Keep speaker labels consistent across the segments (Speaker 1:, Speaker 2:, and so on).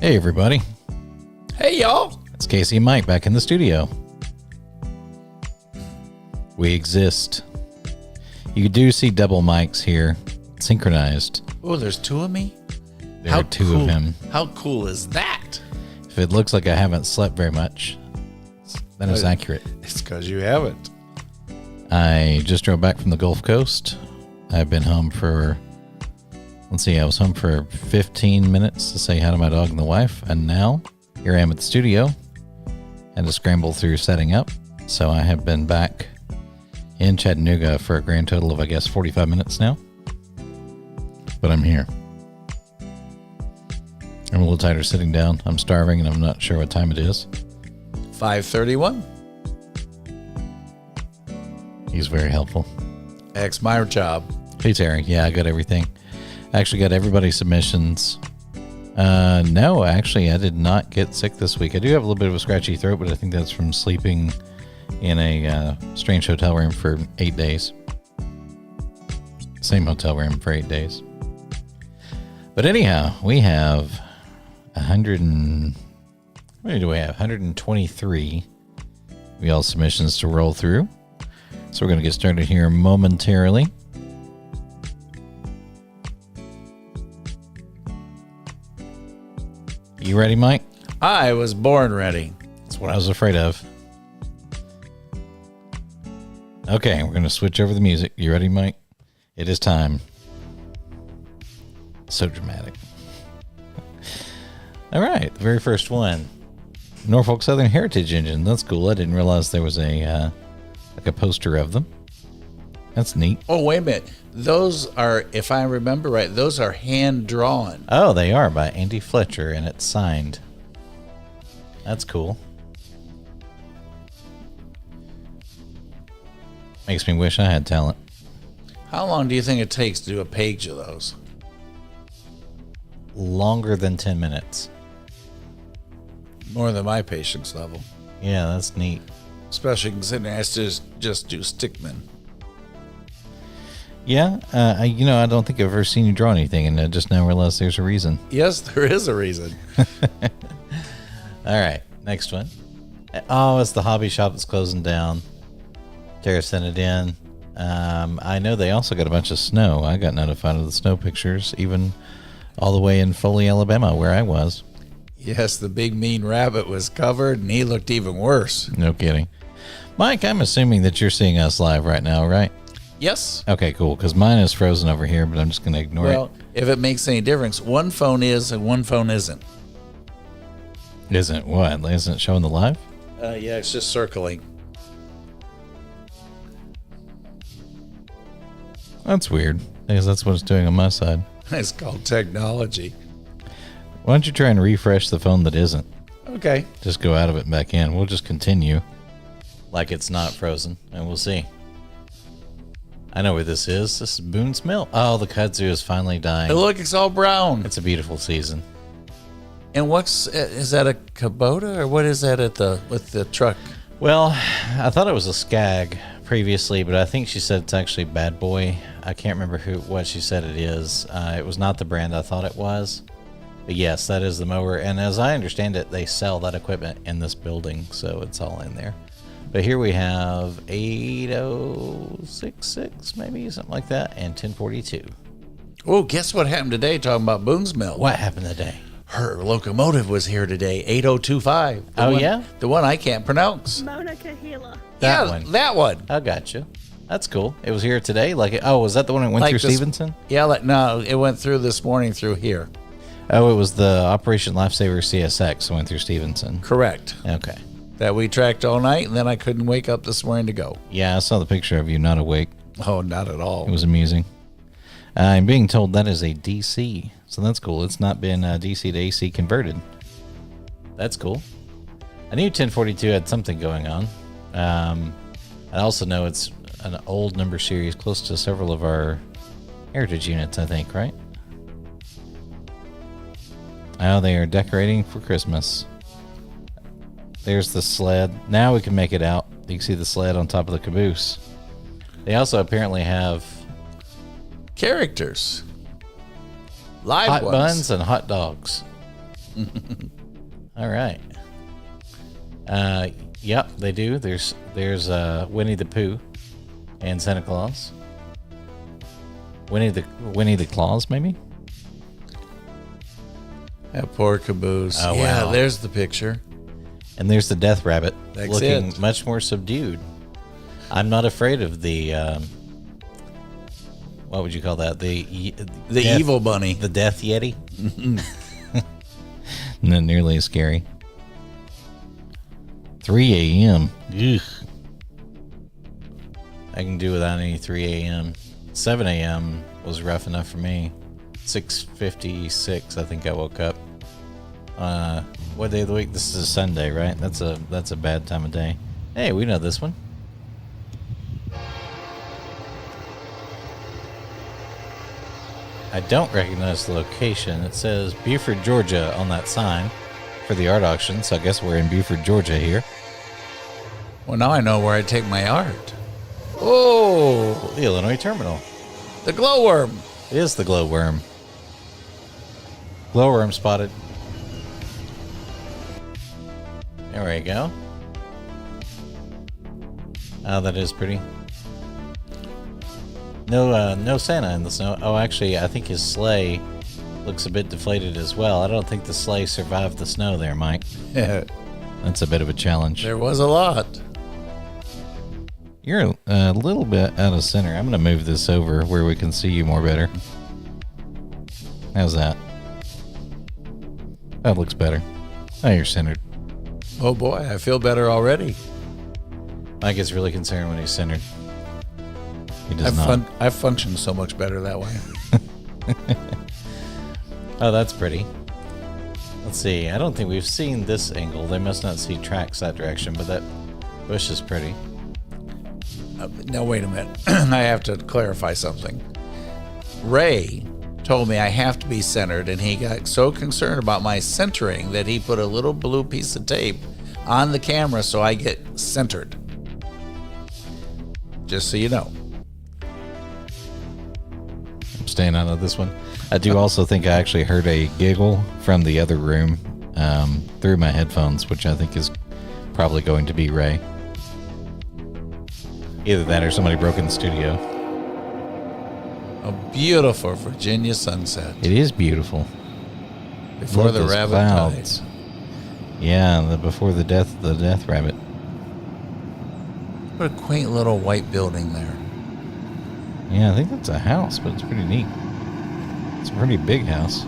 Speaker 1: Hey, everybody.
Speaker 2: Hey, y'all.
Speaker 1: It's Casey and Mike back in the studio. We exist. You do see double mics here, synchronized.
Speaker 2: Oh, there's two of me?
Speaker 1: There are two of him.
Speaker 2: How cool is that?
Speaker 1: If it looks like I haven't slept very much, then it's accurate.
Speaker 2: It's because you haven't.
Speaker 1: I just drove back from the Gulf Coast. I've been home for, I was home for 15 minutes to say hi to my dog and the wife. And now here I am at the studio. Had to scramble through setting up. So I have been back in Chattanooga for a grand total of, 45 minutes now. But I'm here. I'm a little tired of sitting down. I'm starving and I'm not sure what time it is.
Speaker 2: 5:31.
Speaker 1: He's very helpful.
Speaker 2: That's my job.
Speaker 1: Hey, Terry. Yeah, I got everything. I actually got everybody's submissions. No, actually, I did not get sick this week. I do have a little bit of a scratchy throat, but I think that's from sleeping in a strange hotel room for 8 days. Same hotel room for 8 days. But anyhow, we have 123 y'all submissions to roll through. So we're going to get started here momentarily. You ready, Mike?
Speaker 2: I was born ready.
Speaker 1: That's what I was afraid of. Okay, we're going to switch over the music. You ready, Mike? It is time. So dramatic. All right, the very first one. Norfolk Southern Heritage Engine. That's cool. I didn't realize there was a poster of them. That's neat.
Speaker 2: Oh, wait a minute. Those are, if I remember right, those are hand-drawn.
Speaker 1: Oh, they are by Andy Fletcher, and it's signed. That's cool. Makes me wish I had talent.
Speaker 2: How long do you think it takes to do a page of those?
Speaker 1: Longer than 10 minutes.
Speaker 2: More than my patience level.
Speaker 1: Yeah, that's neat.
Speaker 2: Especially considering I have to just do stickmen.
Speaker 1: Yeah, I don't think I've ever seen you draw anything, and I just now realized there's a reason.
Speaker 2: Yes, there is a reason.
Speaker 1: All right, next one. Oh, it's the hobby shop that's closing down. Tara sent it in. I know they also got a bunch of snow. I got notified of the snow pictures, even all the way in Foley, Alabama, where I was.
Speaker 2: Yes, the big mean rabbit was covered, and he looked even worse.
Speaker 1: No kidding. Mike, I'm assuming that you're seeing us live right now, right?
Speaker 2: Yes.
Speaker 1: Okay, cool, because mine is frozen over here, but I'm just going to ignore it.
Speaker 2: Well, if it makes any difference, one phone is and one phone isn't.
Speaker 1: Isn't what? Isn't it showing the live?
Speaker 2: Yeah, it's just circling.
Speaker 1: That's weird, because that's what it's doing on my side.
Speaker 2: It's called technology.
Speaker 1: Why don't you try and refresh the phone that isn't?
Speaker 2: Okay.
Speaker 1: Just go out of it and back in. We'll just continue like it's not frozen, and we'll see. I know where this is. This is Boone's Mill. Oh, the kudzu is finally dying.
Speaker 2: Hey, look, it's all brown.
Speaker 1: It's a beautiful season.
Speaker 2: And is that a Kubota or what is that with the truck?
Speaker 1: Well, I thought it was a Skag previously, but I think she said it's actually Bad Boy. I can't remember what she said it is. It was not the brand I thought it was. But yes, that is the mower. And as I understand it, they sell that equipment in this building, so it's all in there. But here we have 8066, maybe, something like that, and 1042.
Speaker 2: Oh, guess what happened today talking about Boone's Mill?
Speaker 1: What happened today?
Speaker 2: Her locomotive was here today, 8025.
Speaker 1: Yeah?
Speaker 2: The one I can't pronounce.
Speaker 3: Mauna Kea.
Speaker 2: That one.
Speaker 1: I got you. That's cool. It was here today? Was that the one that went through Stevenson?
Speaker 2: Yeah, no, it went through this morning through here.
Speaker 1: Oh, it was the Operation Lifesaver CSX that went through Stevenson.
Speaker 2: Correct.
Speaker 1: Okay.
Speaker 2: That we tracked all night, and then I couldn't wake up this morning to go.
Speaker 1: Yeah, I saw the picture of you not awake.
Speaker 2: Oh, not at all.
Speaker 1: It was amusing. I'm being told that is a DC, so that's cool. It's not been DC to AC converted. That's cool. I knew 1042 had something going on. I also know it's an old number series close to several of our heritage units, I think, right? Oh, they are decorating for Christmas. There's the sled. Now we can make it out. You can see the sled on top of the caboose. They also apparently have
Speaker 2: characters. Live
Speaker 1: hot
Speaker 2: ones.
Speaker 1: buns and hot dogs. All right. Yep, they do. There's Winnie the Pooh and Santa Claus. Winnie the Claus, maybe?
Speaker 2: That poor caboose.
Speaker 1: Oh,
Speaker 2: yeah,
Speaker 1: wow.
Speaker 2: there's the picture.
Speaker 1: And there's the Death Rabbit,
Speaker 2: That's
Speaker 1: looking
Speaker 2: it.
Speaker 1: much more subdued. I'm not afraid of the, what would you call that? The
Speaker 2: evil bunny.
Speaker 1: The Death Yeti? Not nearly as scary. 3 a.m. Ugh. I can do without any 3 a.m. 7 a.m. was rough enough for me. 6:56, I think I woke up. What day of the week? This is a Sunday, right? That's a bad time of day. Hey, we know this one. I don't recognize the location. It says Buford, Georgia on that sign for the art auction, so I guess we're in Buford, Georgia here.
Speaker 2: Well, now I know where I take my art. Oh,
Speaker 1: The Illinois Terminal.
Speaker 2: the glowworm.
Speaker 1: It is the glowworm. Glowworm spotted. There we go. Oh, that is pretty. No Santa in the snow. Oh, actually, I think his sleigh looks a bit deflated as well. I don't think the sleigh survived the snow there, Mike.
Speaker 2: Yeah,
Speaker 1: That's a bit of a challenge.
Speaker 2: there was a lot.
Speaker 1: You're a little bit out of center. I'm going to move this over where we can see you more better. How's that? That looks better. Oh, you're centered.
Speaker 2: Oh boy, I feel better already.
Speaker 1: Mike gets really concerned when he's centered. He does not.
Speaker 2: I function so much better that way.
Speaker 1: Oh, that's pretty. Let's see. I don't think we've seen this angle. They must not see tracks that direction, but that bush is pretty.
Speaker 2: Now, wait a minute. I have to clarify something. Ray told me I have to be centered, and he got so concerned about my centering that he put a little blue piece of tape on the camera so I get centered. Just so you know.
Speaker 1: I'm staying out of this one. I do also think I actually heard a giggle from the other room through my headphones, which I think is probably going to be Ray. Either that or somebody broke in the studio.
Speaker 2: A beautiful Virginia sunset
Speaker 1: It is beautiful.
Speaker 2: before
Speaker 1: Love
Speaker 2: the
Speaker 1: those
Speaker 2: rabbit
Speaker 1: clouds.
Speaker 2: died.
Speaker 1: Yeah, before the death rabbit.
Speaker 2: What a quaint little white building there.
Speaker 1: Yeah, I think that's a house, but it's pretty neat. It's a pretty big house.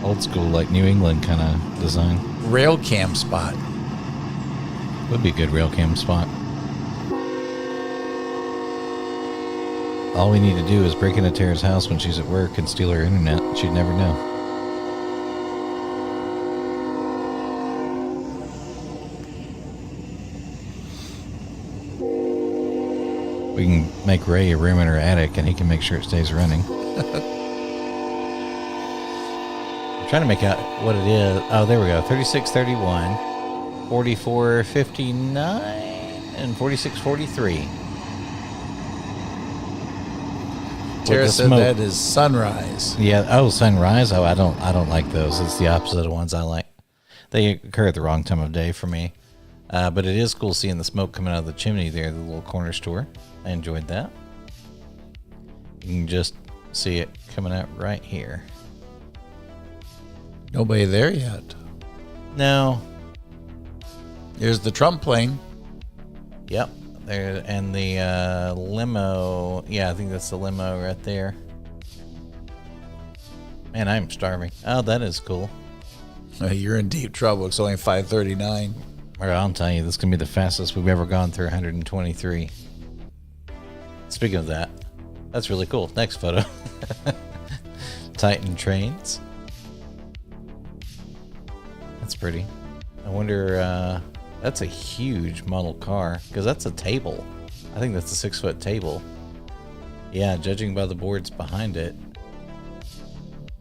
Speaker 1: Old school, like New England kind of design.
Speaker 2: Rail cam spot.
Speaker 1: Would be a good rail cam spot. All we need to do is break into Tara's house when she's at work and steal her internet. She'd never know. We can make Ray a room in her attic and he can make sure it stays running. I'm trying to make out what it is. Oh, there we go. 3631, 4459, and 4643.
Speaker 2: Tara
Speaker 1: the
Speaker 2: said
Speaker 1: smoke.
Speaker 2: that is sunrise.
Speaker 1: Yeah. Oh, sunrise. Oh, I don't like those. It's the opposite of ones I like. They occur at the wrong time of day for me. But it is cool seeing the smoke coming out of the chimney there, the little corner store. I enjoyed that. You can just see it coming out right here.
Speaker 2: Nobody there yet.
Speaker 1: No.
Speaker 2: Here's the Trump plane.
Speaker 1: Yep. There, and the limo. Yeah, I think that's the limo right there. Man, I'm starving. Oh, that is cool.
Speaker 2: You're in deep trouble. It's only 5:39.
Speaker 1: Well, I'll tell you, this is going to be the fastest we've ever gone through 123. Speaking of that, that's really cool. Next photo. Titan trains. That's pretty. I wonder, that's a huge model car, because that's a table. I think that's a 6-foot table. Yeah, judging by the boards behind it,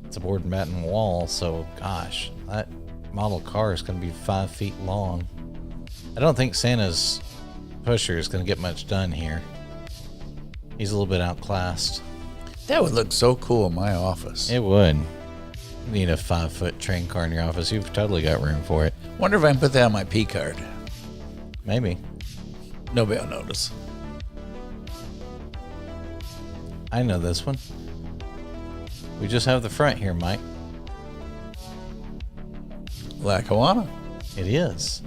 Speaker 1: it's a board and batten wall, so gosh, that model car is going to be 5 feet long. I don't think Santa's pusher is going to get much done here. He's a little bit outclassed.
Speaker 2: That would look so cool in my office.
Speaker 1: It would. You need a 5-foot train car in your office. You've totally got room for it.
Speaker 2: Wonder if I can put that on my P card.
Speaker 1: Maybe.
Speaker 2: Nobody will notice.
Speaker 1: I know this one. We just have the front here, Mike.
Speaker 2: Lackawanna.
Speaker 1: It is.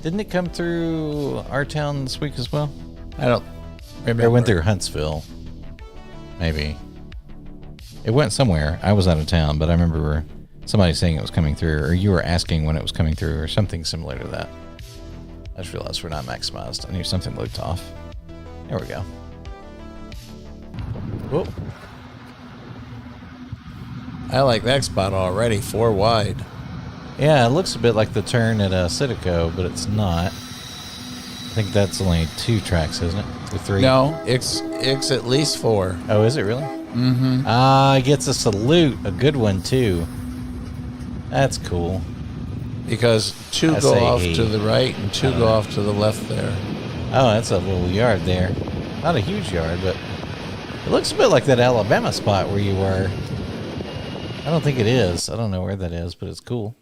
Speaker 1: Didn't it come through our town this week as well?
Speaker 2: I don't remember.
Speaker 1: It went through Huntsville. Maybe. It went somewhere. I was out of town, but I remember somebody saying it was coming through, or you were asking when it was coming through, or something similar to that. I just realized we're not maximized. I knew something looked off. There we go. Whoop.
Speaker 2: I like that spot already. 4 wide.
Speaker 1: Yeah, it looks a bit like the turn at Citico, but it's not. I think that's only 2 tracks, isn't it? Or 3?
Speaker 2: No, it's at least 4.
Speaker 1: Oh, is it really?
Speaker 2: Mm-hmm.
Speaker 1: Ah, it gets a salute. A good one, too. That's cool.
Speaker 2: Because 2 go off to the right and 2 go off to the left there.
Speaker 1: Oh, that's a little yard there. Not a huge yard, but it looks a bit like that Alabama spot where you were. I don't think it is. I don't know where that is, but it's cool.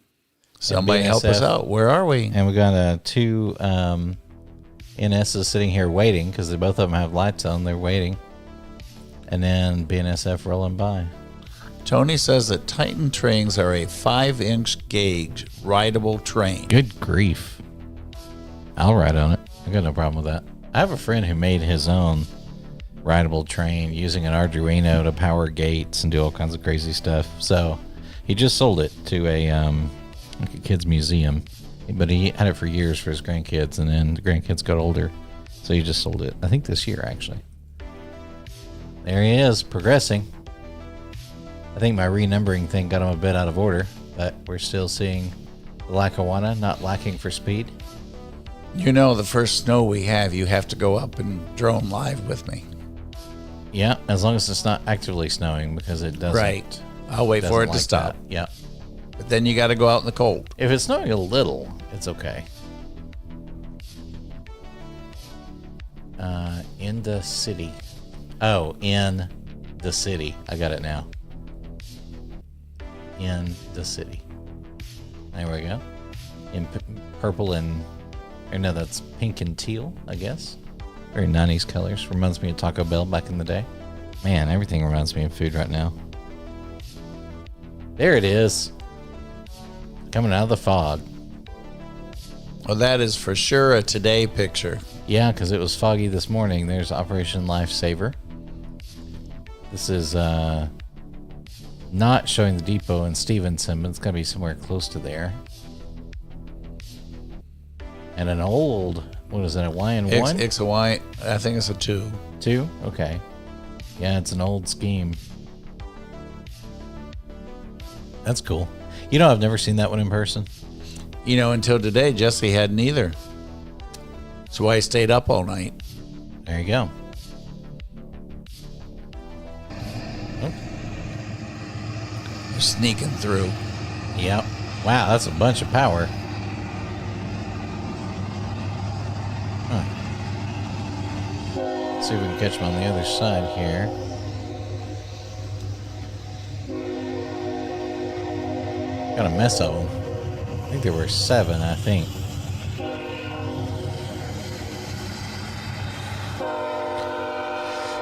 Speaker 2: Somebody help us out. Where are we?
Speaker 1: And we got 2 NSs sitting here waiting because both of them have lights on. They're waiting. And then BNSF rolling by.
Speaker 2: Tony says that Titan trains are a 5-inch gauge rideable train.
Speaker 1: Good grief. I'll ride on it. I got no problem with that. I have a friend who made his own rideable train using an Arduino to power gates and do all kinds of crazy stuff. So he just sold it to a kid's museum. But he had it for years for his grandkids, and then the grandkids got older. So he just sold it, I think this year, actually. There he is, progressing. I think my renumbering thing got him a bit out of order, but we're still seeing the Lackawanna not lacking for speed.
Speaker 2: You know, the first snow we have, you have to go up and drone live with me.
Speaker 1: Yeah, as long as it's not actively snowing, because it doesn't.
Speaker 2: Right. I'll wait for it to stop.
Speaker 1: That. Yeah.
Speaker 2: But then you got to go out in the cold.
Speaker 1: If it's snowing a little, it's okay. In the city. Oh, in the city. I got it now. In the city. There we go. In purple and... Or no, that's pink and teal, I guess. Very 90s colors. Reminds me of Taco Bell back in the day. Man, everything reminds me of food right now. There it is. Coming out of the fog.
Speaker 2: Well, that is for sure a today picture.
Speaker 1: Yeah, because it was foggy this morning. There's Operation Lifesaver. This is not showing the depot in Stevenson, but it's going to be somewhere close to there. And an old, what is it, a YN1?
Speaker 2: It's a Y, I think it's a 2.
Speaker 1: 2? Okay. Yeah, it's an old scheme. That's cool. You know, I've never seen that one in person.
Speaker 2: You know, until today, Jesse hadn't either. That's why he stayed up all night.
Speaker 1: There you go. Oh.
Speaker 2: You're sneaking through.
Speaker 1: Yep. Wow, that's a bunch of power. Huh. Let's see if we can catch him on the other side here. Got a mess of them. I think there were 7, I think.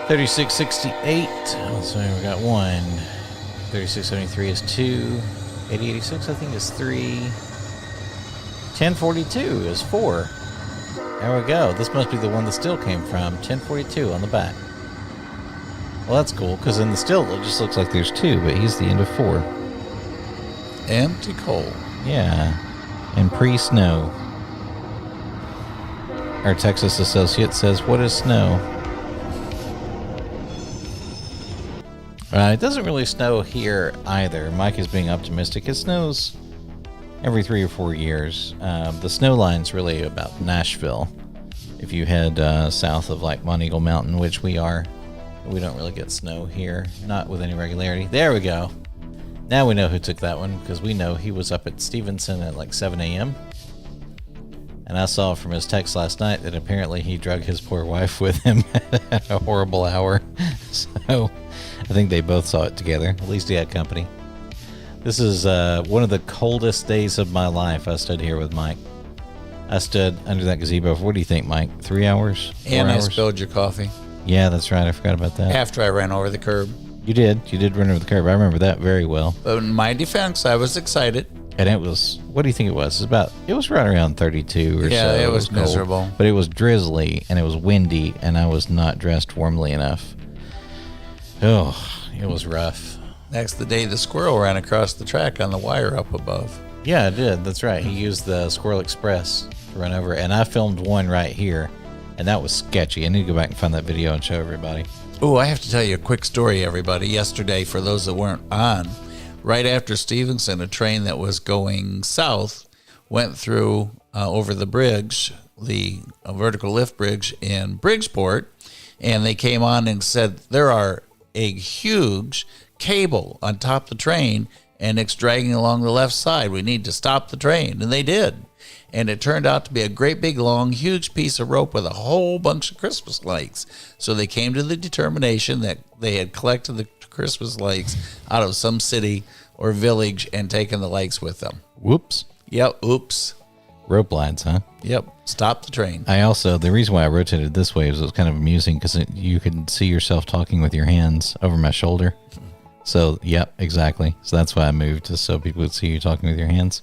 Speaker 1: $36.68. So we got 1. $36.73 is 2. $80.86 I think is 3. $10.42 is 4. There we go. This must be the one the still came from. $10.42 on the back. Well, that's cool, because in the still it just looks like there's 2, but he's the end of 4.
Speaker 2: Empty coal.
Speaker 1: Yeah. And pre-snow. Our Texas associate says, what is snow? It doesn't really snow here either. Mike is being optimistic. It snows every 3 or 4 years. The snow line's really about Nashville. If you head south of like Mount Eagle Mountain, which we are, we don't really get snow here. Not with any regularity. There we go. Now we know who took that one, because we know he was up at Stevenson at like 7 a.m. And I saw from his text last night that apparently he drug his poor wife with him at a horrible hour. So I think they both saw it together. At least he had company. This is one of the coldest days of my life. I stood here with Mike. I stood under that gazebo for, what do you think, Mike? 3 hours? 4
Speaker 2: And
Speaker 1: hours?
Speaker 2: I spilled your coffee.
Speaker 1: Yeah, that's right. I forgot about that.
Speaker 2: After I ran over the curb.
Speaker 1: You did run over the curb. I remember that very well.
Speaker 2: But in my defense, I was excited.
Speaker 1: And it was, what do you think it was? It was right around 32 or so.
Speaker 2: Yeah, it was
Speaker 1: cold,
Speaker 2: miserable.
Speaker 1: but it was drizzly and it was windy and I was not dressed warmly enough. Oh, it was rough.
Speaker 2: Next the day, the squirrel ran across the track on the wire up above.
Speaker 1: Yeah, it did. That's right. He used the Squirrel Express to run over. And I filmed one right here and that was sketchy. I need to go back and find that video and show everybody.
Speaker 2: Oh, I have to tell you a quick story, everybody. Yesterday, for those that weren't on, right after Stevenson, a train that was going south went through over the bridge, the vertical lift bridge in Bridgeport, and they came on and said, there are a huge cable on top of the train, and it's dragging along the left side. We need to stop the train. And they did. And it turned out to be a great big, long, huge piece of rope with a whole bunch of Christmas lights. So they came to the determination that they had collected the Christmas lights out of some city or village and taken the lights with them.
Speaker 1: Whoops.
Speaker 2: Yep, oops.
Speaker 1: Rope lines, huh?
Speaker 2: Yep, stop the train.
Speaker 1: The reason why I rotated this way is it was kind of amusing because you could see yourself talking with your hands over my shoulder. So, yep, exactly. So that's why I moved, just so people would see you talking with your hands,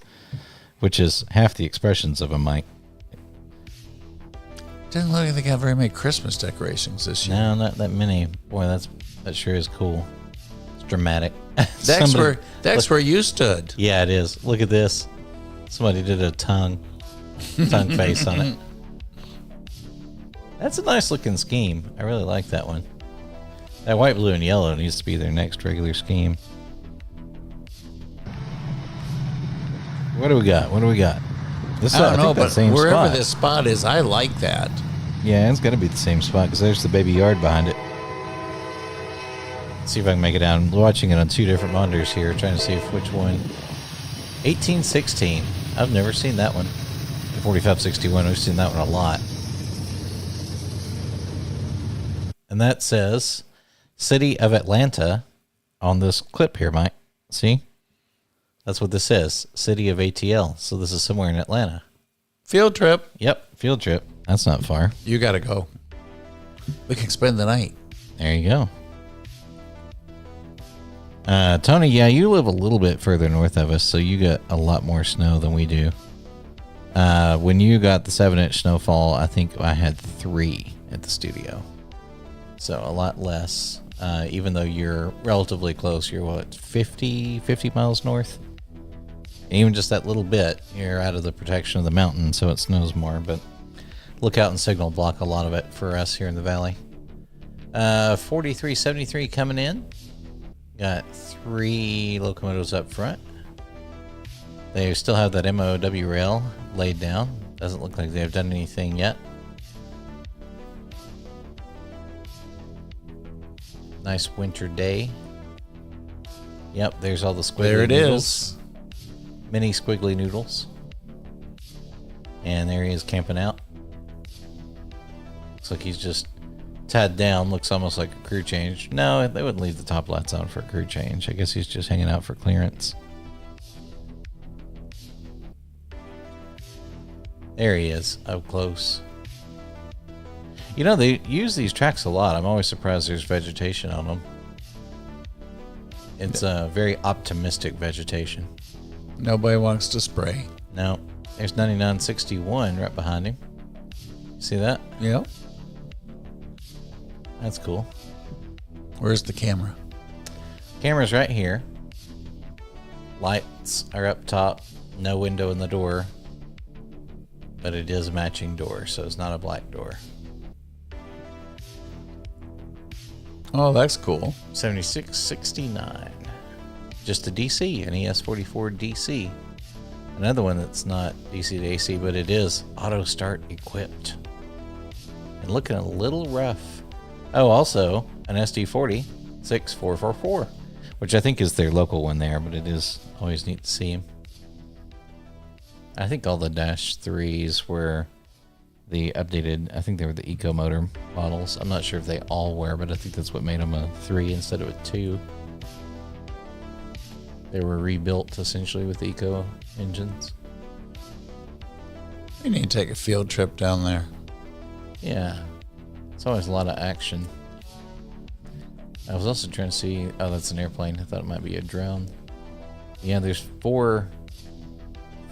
Speaker 1: which is half the expressions of a mic.
Speaker 2: Didn't look like they got very many Christmas decorations this year.
Speaker 1: No, not that many. Boy, that sure is cool. It's dramatic.
Speaker 2: That's where you stood.
Speaker 1: Yeah, it is. Look at this. Somebody did a tongue face on it. That's a nice looking scheme. I really like that one. That white, blue, and yellow needs to be their next regular scheme. What do we got? This
Speaker 2: I don't know, but wherever
Speaker 1: spot.
Speaker 2: this spot is, I like that.
Speaker 1: Yeah, it's got to be the same spot because there's the baby yard behind it. Let's see if I can make it out. I'm watching it on two different monitors here, trying to see which one. 1816. I've never seen that one. 4561. We've seen that one a lot. And that says City of Atlanta on this clip here, Mike. See? That's what this says. City of ATL. So this is somewhere in Atlanta.
Speaker 2: Field trip.
Speaker 1: Yep, field trip. That's not far.
Speaker 2: You got to go. We can spend the night.
Speaker 1: There you go. Tony, yeah, you live a little bit further north of us, so you got a lot more snow than we do. When you got the 7-inch snowfall, I think I had 3 at the studio. So a lot less. Even though you're relatively close, you're what, 50 miles north? And even just that little bit, you're out of the protection of the mountain, so it snows more. But lookout and signal block a lot of it for us here in the valley. 4373 coming in. Got 3 locomotives up front. They still have that MOW rail laid down. Doesn't look like they've done anything yet. Nice winter day. Yep, there's all the squiggly
Speaker 2: There it
Speaker 1: noodles.
Speaker 2: is.
Speaker 1: Mini squiggly noodles. And there he is camping out. Looks like he's just tied down. Looks almost like a crew change. No, they wouldn't leave the top lights on for a crew change. I guess he's just hanging out for clearance. There he is, up close. You know, they use these tracks a lot. I'm always surprised there's vegetation on them. It's a very optimistic vegetation.
Speaker 2: Nobody wants to spray.
Speaker 1: No, there's 9961 right behind him. See that?
Speaker 2: Yep.
Speaker 1: That's cool.
Speaker 2: Where's the camera?
Speaker 1: Camera's right here. Lights are up top. No window in the door. But it is a matching door, so it's not a black door.
Speaker 2: Oh, that's cool.
Speaker 1: 7669. Just a DC, an ES44 DC. Another one that's not DC to AC, but it is auto start equipped. And looking a little rough. Oh, also an SD40 6444, which I think is their local one there, but it is always neat to see him. I think all the Dash 3s were the updated, I think they were the Eco Motor models. I'm not sure if they all were, but I think that's what made them a 3 instead of a 2. They were rebuilt essentially with eco engines.
Speaker 2: We need to take a field trip down there.
Speaker 1: Yeah. It's always a lot of action. I was also trying to see... Oh, that's an airplane. I thought it might be a drone. Yeah, there's 4,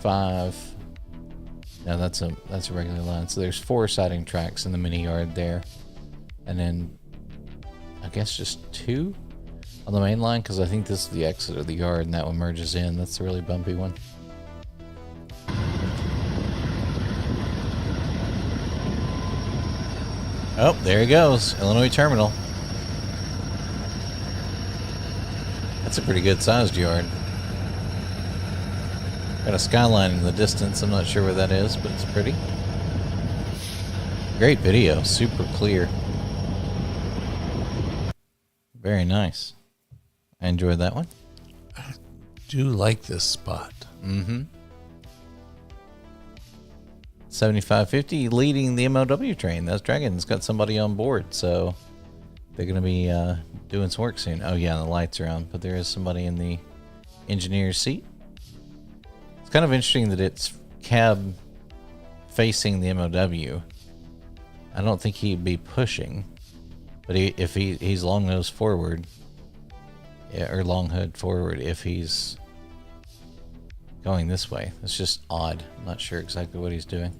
Speaker 1: 5... No, that's a regular line. So there's 4 siding tracks in the mini yard there. And then, I guess just 2 on the main line, because I think this is the exit of the yard, and that one merges in. That's the really bumpy one. Oh, there he goes. Illinois Terminal. That's a pretty good sized yard. Got a skyline in the distance. I'm not sure where that is, but it's pretty. Great video. Super clear. Very nice. I enjoyed that one.
Speaker 2: I do like this spot.
Speaker 1: Mm-hmm. 7550 leading the MOW train. That's Dragon's got somebody on board, so they're going to be doing some work soon. Oh, yeah, the lights are on, but there is somebody in the engineer's seat. It's kind of interesting that it's cab facing the MOW. I don't think he'd be pushing, but if he's long nose forward, or long hood forward, if he's going this way. It's just odd. I'm not sure exactly what he's doing.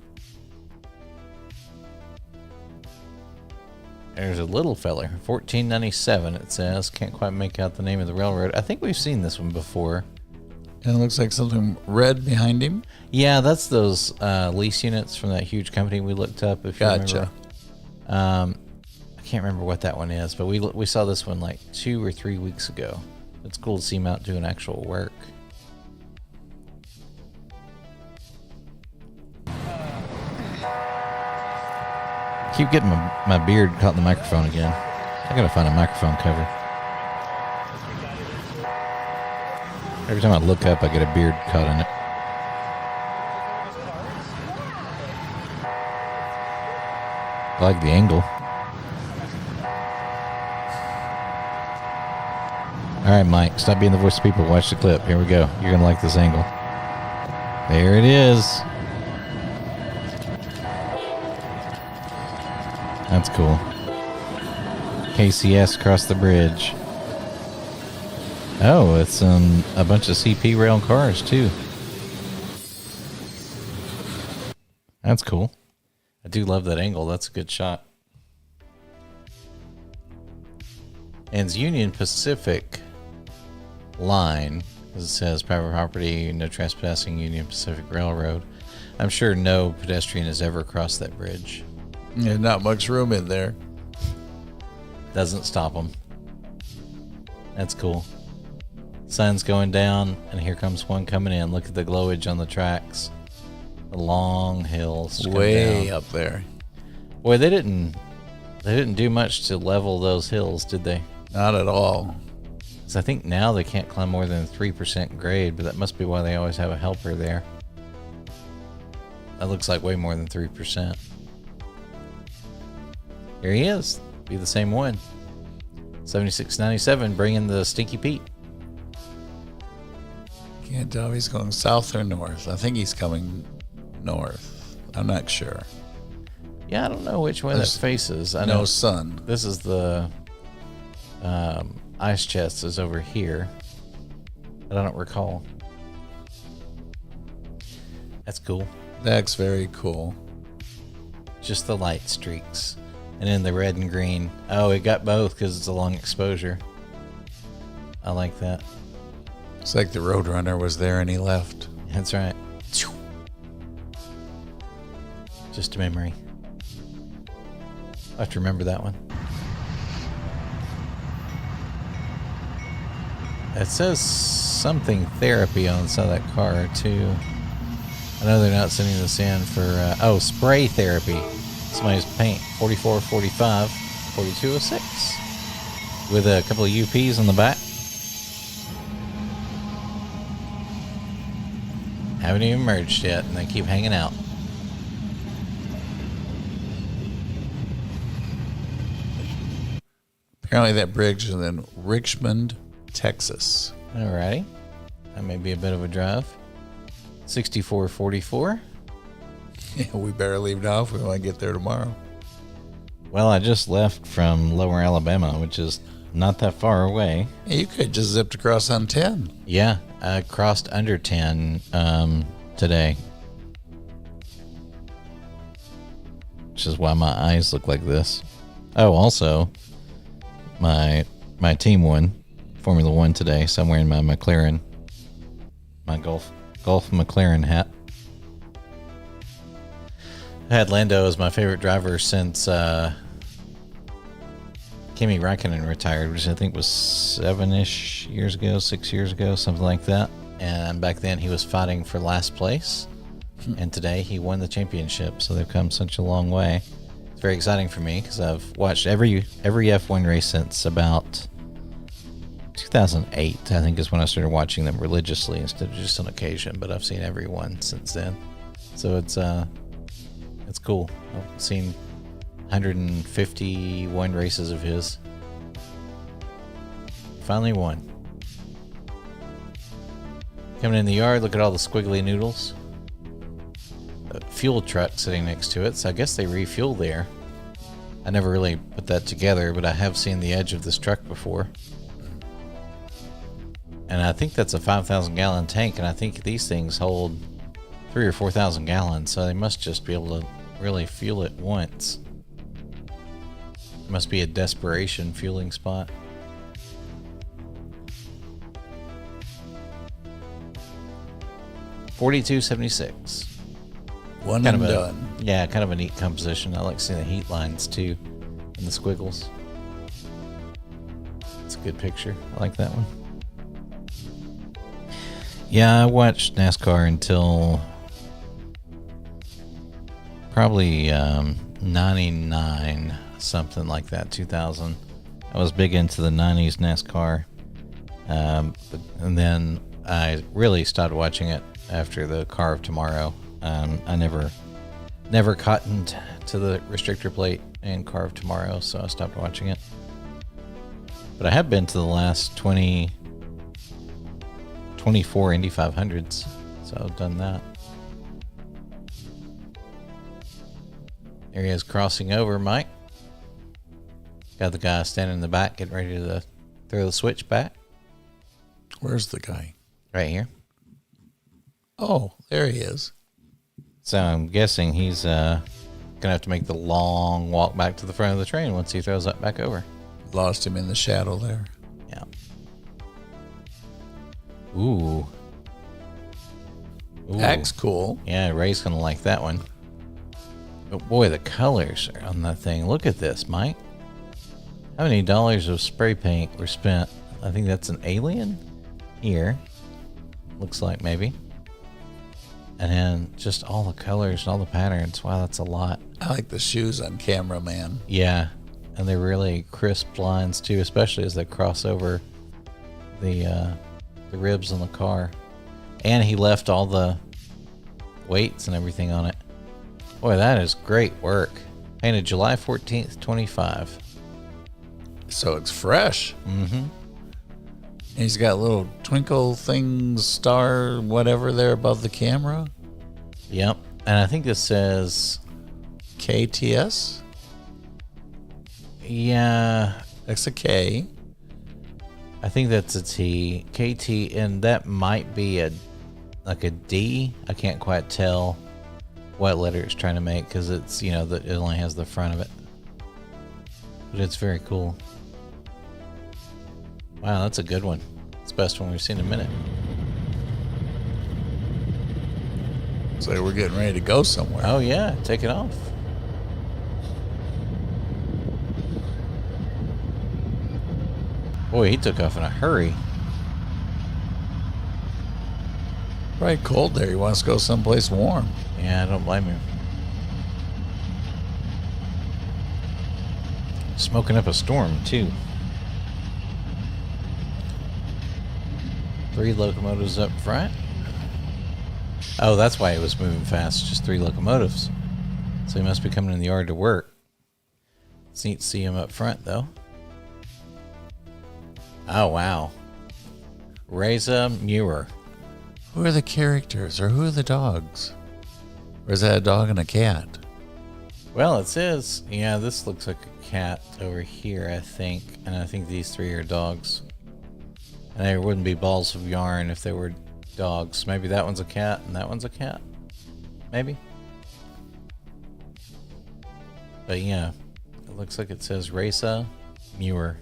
Speaker 1: There's a little feller, 1497 it says. Can't quite make out the name of the railroad. I think we've seen this one before.
Speaker 2: And it looks like something red behind him.
Speaker 1: Yeah, that's those lease units from that huge company we looked up. If you
Speaker 2: Gotcha.
Speaker 1: remember. I can't remember what that one is, but we saw this one like 2 or 3 weeks ago. It's cool to see him out doing actual work. Keep getting my beard caught in the microphone again. I gotta find a microphone cover. Every time I look up, I get a beard caught in it. I like the angle. Alright, Mike, stop being the voice of people. Watch the clip. Here we go. You're gonna like this angle. There it is. That's cool. KCS across the bridge. Oh, it's a bunch of CP rail cars too. That's cool. I do love that angle. That's a good shot. And it's Union Pacific line, as it says, private property, no trespassing, Union Pacific Railroad. I'm sure no pedestrian has ever crossed that bridge.
Speaker 2: There's not much room in there.
Speaker 1: Doesn't stop them. That's cool. Sun's going down, and here comes one coming in. Look at the glowage on the tracks. The long hills.
Speaker 2: Way up there.
Speaker 1: Boy, they didn't do much to level those hills, did they?
Speaker 2: Not at all.
Speaker 1: Because I think now they can't climb more than 3% grade, but that must be why they always have a helper there. That looks like way more than 3%. Here he is. Be the same one. 7697, bringing the Stinky Pete.
Speaker 2: Can't tell if he's going south or north. I think he's coming north. I'm not sure.
Speaker 1: Yeah, I don't know which way
Speaker 2: There's
Speaker 1: that faces. I
Speaker 2: no
Speaker 1: know
Speaker 2: sun.
Speaker 1: this is the ice chest is over here, but I don't recall. That's cool.
Speaker 2: That's very cool.
Speaker 1: Just the light streaks. And then the red and green. Oh, it got both because it's a long exposure. I like that.
Speaker 2: It's like the Roadrunner was there and he left.
Speaker 1: That's right. Just a memory. I have to remember that one. It says something therapy on the side of that car, too. I know they're not sending this in for... spray therapy. Somebody's paint. 4445, 4206. With a couple of UPs on the back. Haven't even merged yet, and they keep hanging out.
Speaker 2: Apparently that bridge is in Richmond, Texas.
Speaker 1: Alrighty. That may be a bit of a drive. 6444.
Speaker 2: Yeah, we better leave now if we want to get there tomorrow.
Speaker 1: Well, I just left from Lower Alabama, which is not that far away.
Speaker 2: Yeah, you could just zipped across on 10.
Speaker 1: Yeah, I crossed under 10 today. Which is why my eyes look like this. Oh, also, my team won Formula One today, so I'm wearing my McLaren, my Golf McLaren hat. I had Lando as my favorite driver since Kimi Räikkönen retired, which I think was 6 years ago, something like that. And back then he was fighting for last place. And today he won the championship, so they've come such a long way. It's very exciting for me because I've watched every F1 race since about 2008, I think is when I started watching them religiously instead of just on occasion, but I've seen every one since then. So it's cool. I've seen 151 races of his. Finally won. Coming in the yard, look at all the squiggly noodles. A fuel truck sitting next to it, so I guess they refuel there. I never really put that together, but I have seen the edge of this truck before. And I think that's a 5,000 gallon tank, and I think these things hold 3,000 or 4,000 gallons, so they must just be able to really fuel it once. It must be a desperation fueling spot. $42.76.
Speaker 2: One
Speaker 1: Kind
Speaker 2: and
Speaker 1: of
Speaker 2: done.
Speaker 1: Yeah, kind of a neat composition. I like seeing the heat lines too, and the squiggles. It's a good picture. I like that one. Yeah, I watched NASCAR until probably 99, something like that, 2000. I was big into the 90s NASCAR. And then I really started watching it after the Car of Tomorrow. I never cottoned to the restrictor plate in Car of Tomorrow, so I stopped watching it. But I have been to the last 24 Indy 500s, so I've done that. There he is crossing over, Mike. Got the guy standing in the back getting ready to throw the switch back.
Speaker 2: Where's the guy?
Speaker 1: Right here.
Speaker 2: Oh, there he is.
Speaker 1: So I'm guessing he's going to have to make the long walk back to the front of the train once he throws that back over.
Speaker 2: Lost him in the shadow there.
Speaker 1: Yeah. Ooh.
Speaker 2: That's cool.
Speaker 1: Yeah, Ray's going to like that one. But boy, the colors on that thing. Look at this, Mike. How many dollars of spray paint were spent? I think that's an alien here. Looks like maybe. And then just all the colors and all the patterns. Wow, that's a lot.
Speaker 2: I like the shoes on camera, man.
Speaker 1: Yeah. And they're really crisp lines too, especially as they cross over the ribs on the car. And he left all the weights and everything on it. Boy, that is great work. Painted July 14th, 25.
Speaker 2: So it's fresh.
Speaker 1: Mm-hmm.
Speaker 2: He's got little twinkle things, star, whatever there above the camera.
Speaker 1: Yep. And I think this says
Speaker 2: KTS?
Speaker 1: Yeah.
Speaker 2: That's a K.
Speaker 1: I think that's a T. KT, and that might be a D. I can't quite tell what letter it's trying to make because it's, it only has the front of it. But it's very cool. Wow, that's a good one. It's the best one we've seen in a minute.
Speaker 2: So we're getting ready to go somewhere.
Speaker 1: Oh, yeah. Take it off. Boy, he took off in a hurry.
Speaker 2: Probably cold there. He wants to go someplace warm.
Speaker 1: Yeah, I don't blame him. Smoking up a storm, too. 3 locomotives up front. Oh, that's why he was moving fast. Just 3 locomotives. So he must be coming in the yard to work. It's neat to see him up front, though. Oh, wow. Reza Muir.
Speaker 2: Who are the characters, or who are the dogs? Or is that a dog and a cat?
Speaker 1: Well, it says, yeah, this looks like a cat over here, I think. And I think these three are dogs. And there wouldn't be balls of yarn if they were dogs. Maybe that one's a cat and that one's a cat. Maybe. But yeah, it looks like it says Raisa Muir.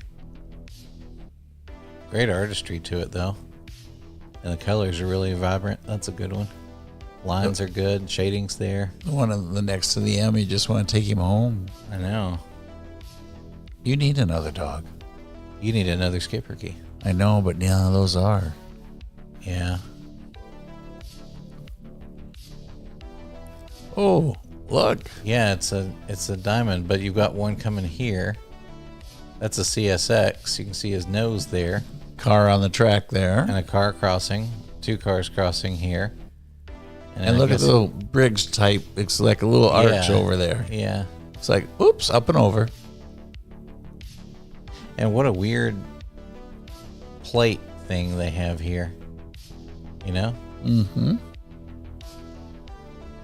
Speaker 1: Great artistry to it, though. And the colors are really vibrant. That's a good one. Lines are good. Shading's there.
Speaker 2: The one in the next to the M, you just want to take him home.
Speaker 1: I know.
Speaker 2: You need another dog.
Speaker 1: You need another Skipperkey.
Speaker 2: I know, but yeah, those are.
Speaker 1: Yeah.
Speaker 2: Oh, look.
Speaker 1: Yeah, it's a diamond, but you've got one coming here. That's a CSX. You can see his nose there.
Speaker 2: Car on the track there.
Speaker 1: And a car crossing. Two cars crossing here.
Speaker 2: And look at the little bridge type. It's like a little arch over there.
Speaker 1: Yeah.
Speaker 2: It's like, oops, up and over.
Speaker 1: And what a weird plate thing they have here. You know?
Speaker 2: Mm-hmm.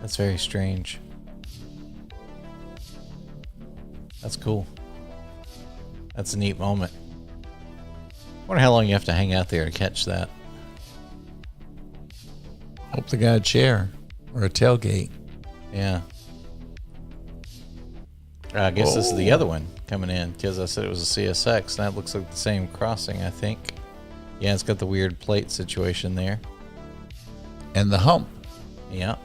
Speaker 1: That's very strange. That's cool. That's a neat moment. Wonder how long you have to hang out there to catch that.
Speaker 2: Hope they got a chair or a tailgate.
Speaker 1: Yeah. I guess this is the other one coming in because I said it was a CSX. And that looks like the same crossing, I think. Yeah, it's got the weird plate situation there.
Speaker 2: And the hump.
Speaker 1: Yeah.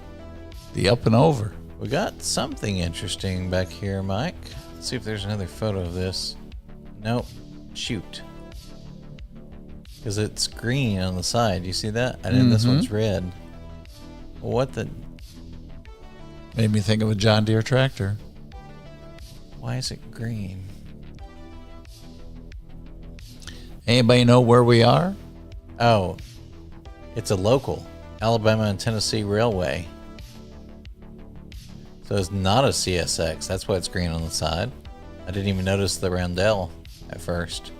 Speaker 2: The up and over.
Speaker 1: We got something interesting back here, Mike. Let's see if there's another photo of this. Nope. Shoot. Because it's green on the side. You see that? And then this one's red. What the?
Speaker 2: Made me think of a John Deere tractor.
Speaker 1: Why is it green?
Speaker 2: Anybody know where we are?
Speaker 1: Oh, it's a local. Alabama and Tennessee Railway. So it's not a CSX. That's why it's green on the side. I didn't even notice the roundel at first.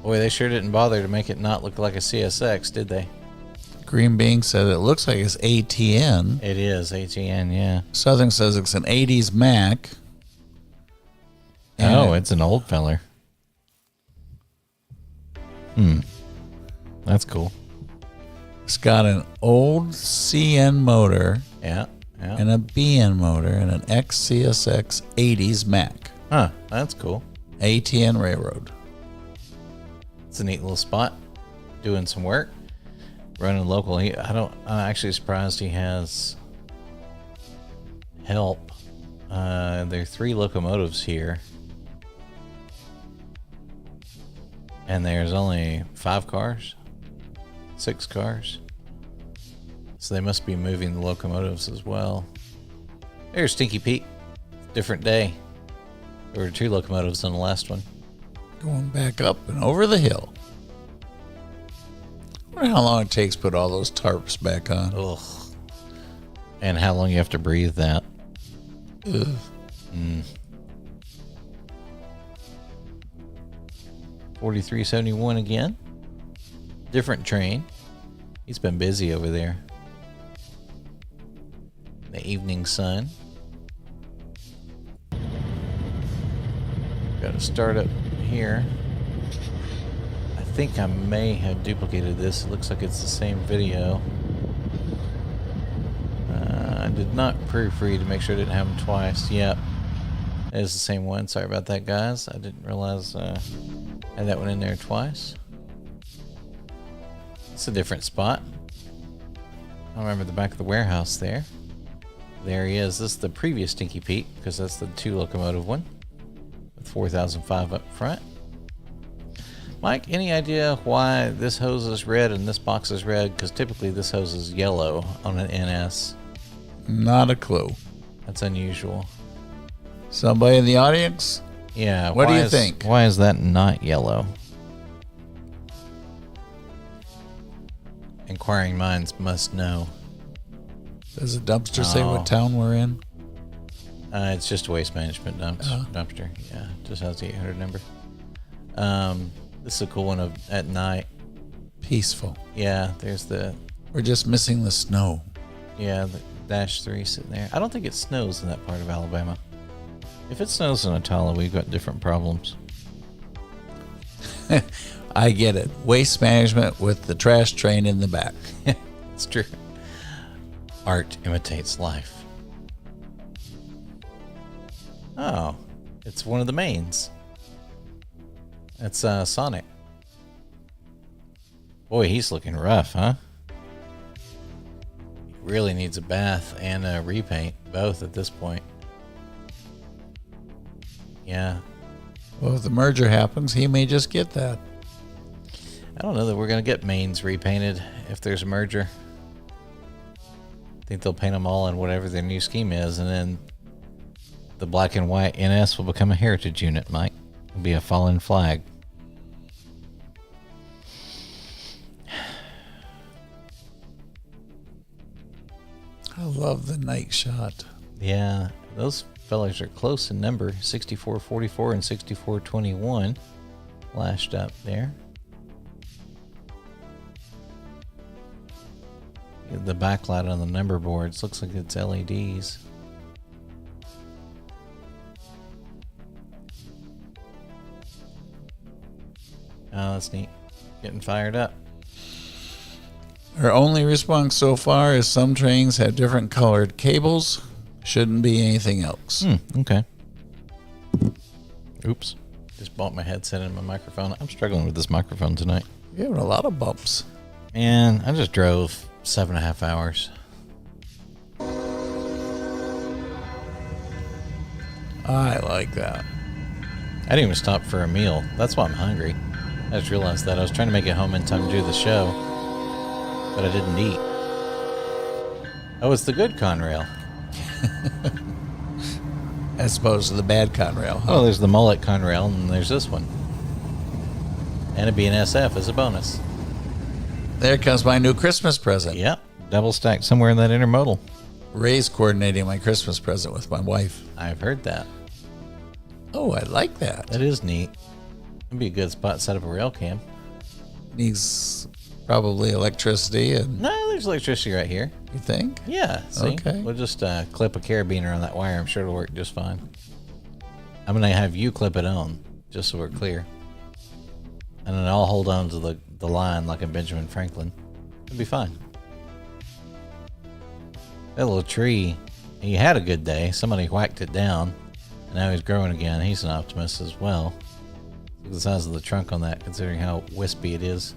Speaker 1: Boy, they sure didn't bother to make it not look like a CSX, did they?
Speaker 2: Green Bean said it looks like it's ATN.
Speaker 1: It is ATN, yeah.
Speaker 2: Southern says it's an 80s Mac.
Speaker 1: Oh, it's an old feller. That's cool.
Speaker 2: It's got an old CN motor.
Speaker 1: Yeah.
Speaker 2: And a BN motor and an XCSX 80s Mac.
Speaker 1: Huh, that's cool.
Speaker 2: ATN Railroad.
Speaker 1: It's a neat little spot. Doing some work. Running local. I'm actually surprised he has help. There are 3 locomotives here. And there's only 5 cars. 6 cars. So they must be moving the locomotives as well. There's Stinky Pete. Different day. There were 2 locomotives on the last one.
Speaker 2: Going back up and over the hill. I wonder how long it takes to put all those tarps back on.
Speaker 1: Ugh. And how long you have to breathe that.
Speaker 2: Ugh.
Speaker 1: 4371 again. Different train. He's been busy over there. The evening sun. Got to start up here. I think I may have duplicated this. It looks like it's the same video. I did not proofread to make sure I didn't have them twice. Yep. It is the same one. Sorry about that, guys. I didn't realize I had that one in there twice. It's a different spot. I remember the back of the warehouse there. There he is. This is the previous Stinky Pete, because that's the 2 locomotive one with 4005 up front. Mike, any idea why this hose is red and this box is red? Because typically this hose is yellow on an NS.
Speaker 2: Not a clue.
Speaker 1: That's unusual.
Speaker 2: Somebody in the audience?
Speaker 1: Yeah.
Speaker 2: What do you think?
Speaker 1: Why is that not yellow? Inquiring minds must know.
Speaker 2: Does the dumpster say what town we're in?
Speaker 1: It's just a waste management dumpster. Yeah, just has the 800 number. This is a cool one at night.
Speaker 2: Peaceful.
Speaker 1: Yeah, there's
Speaker 2: We're just missing the snow.
Speaker 1: the Dash 3 sitting there. I don't think it snows in that part of Alabama. If it snows in Atala, we've got different problems.
Speaker 2: I get it. Waste management with the trash train in the back.
Speaker 1: It's true. Art imitates life. Oh, it's one of the mains. It's Sonic. Boy, he's looking rough, huh? He really needs a bath and a repaint, both at this point. Yeah.
Speaker 2: Well, if the merger happens, he may just get that.
Speaker 1: I don't know that we're going to get mains repainted if there's a merger. I think they'll paint them all in whatever their new scheme is, and then the black and white NS will become a heritage unit, Mike. It'll be a fallen flag.
Speaker 2: I love the night shot.
Speaker 1: Yeah, those fellas are close in number, 6444 and 6421 lashed up there. The backlight on the number boards looks like it's LEDs. Oh, that's neat. Getting fired up.
Speaker 2: Our only response so far is some trains have different colored cables. Shouldn't be anything else.
Speaker 1: Okay. Oops. Just bumped my headset and my microphone. I'm struggling with this microphone tonight.
Speaker 2: You're having a lot of bumps.
Speaker 1: And I just drove 7.5 hours.
Speaker 2: I like that.
Speaker 1: I didn't even stop for a meal. That's why I'm hungry. I just realized that. I was trying to make it home in time to do the show, but I didn't eat. Oh, it's the good Conrail.
Speaker 2: As opposed to the bad Conrail. Huh?
Speaker 1: Oh, there's the mullet Conrail, and there's this one. And it'd be an SF as a bonus.
Speaker 2: There comes my new Christmas present.
Speaker 1: Yep, double stacked somewhere in that intermodal.
Speaker 2: Ray's coordinating my Christmas present with my wife.
Speaker 1: I've heard that.
Speaker 2: Oh, I like that.
Speaker 1: That is neat. It'd be a good spot to set up a rail cam.
Speaker 2: Needs probably electricity and...
Speaker 1: No, there's electricity right here.
Speaker 2: You think?
Speaker 1: Yeah, see?
Speaker 2: Okay.
Speaker 1: We'll just clip a carabiner on that wire. I'm sure it'll work just fine. I'm going to have you clip it on, just so we're clear. And then I'll hold on to the line like a Benjamin Franklin. It'll be fine. That little tree, he had a good day. Somebody whacked it down, and now he's growing again. He's an optimist as well. Look at the size of the trunk on that, considering how wispy it is.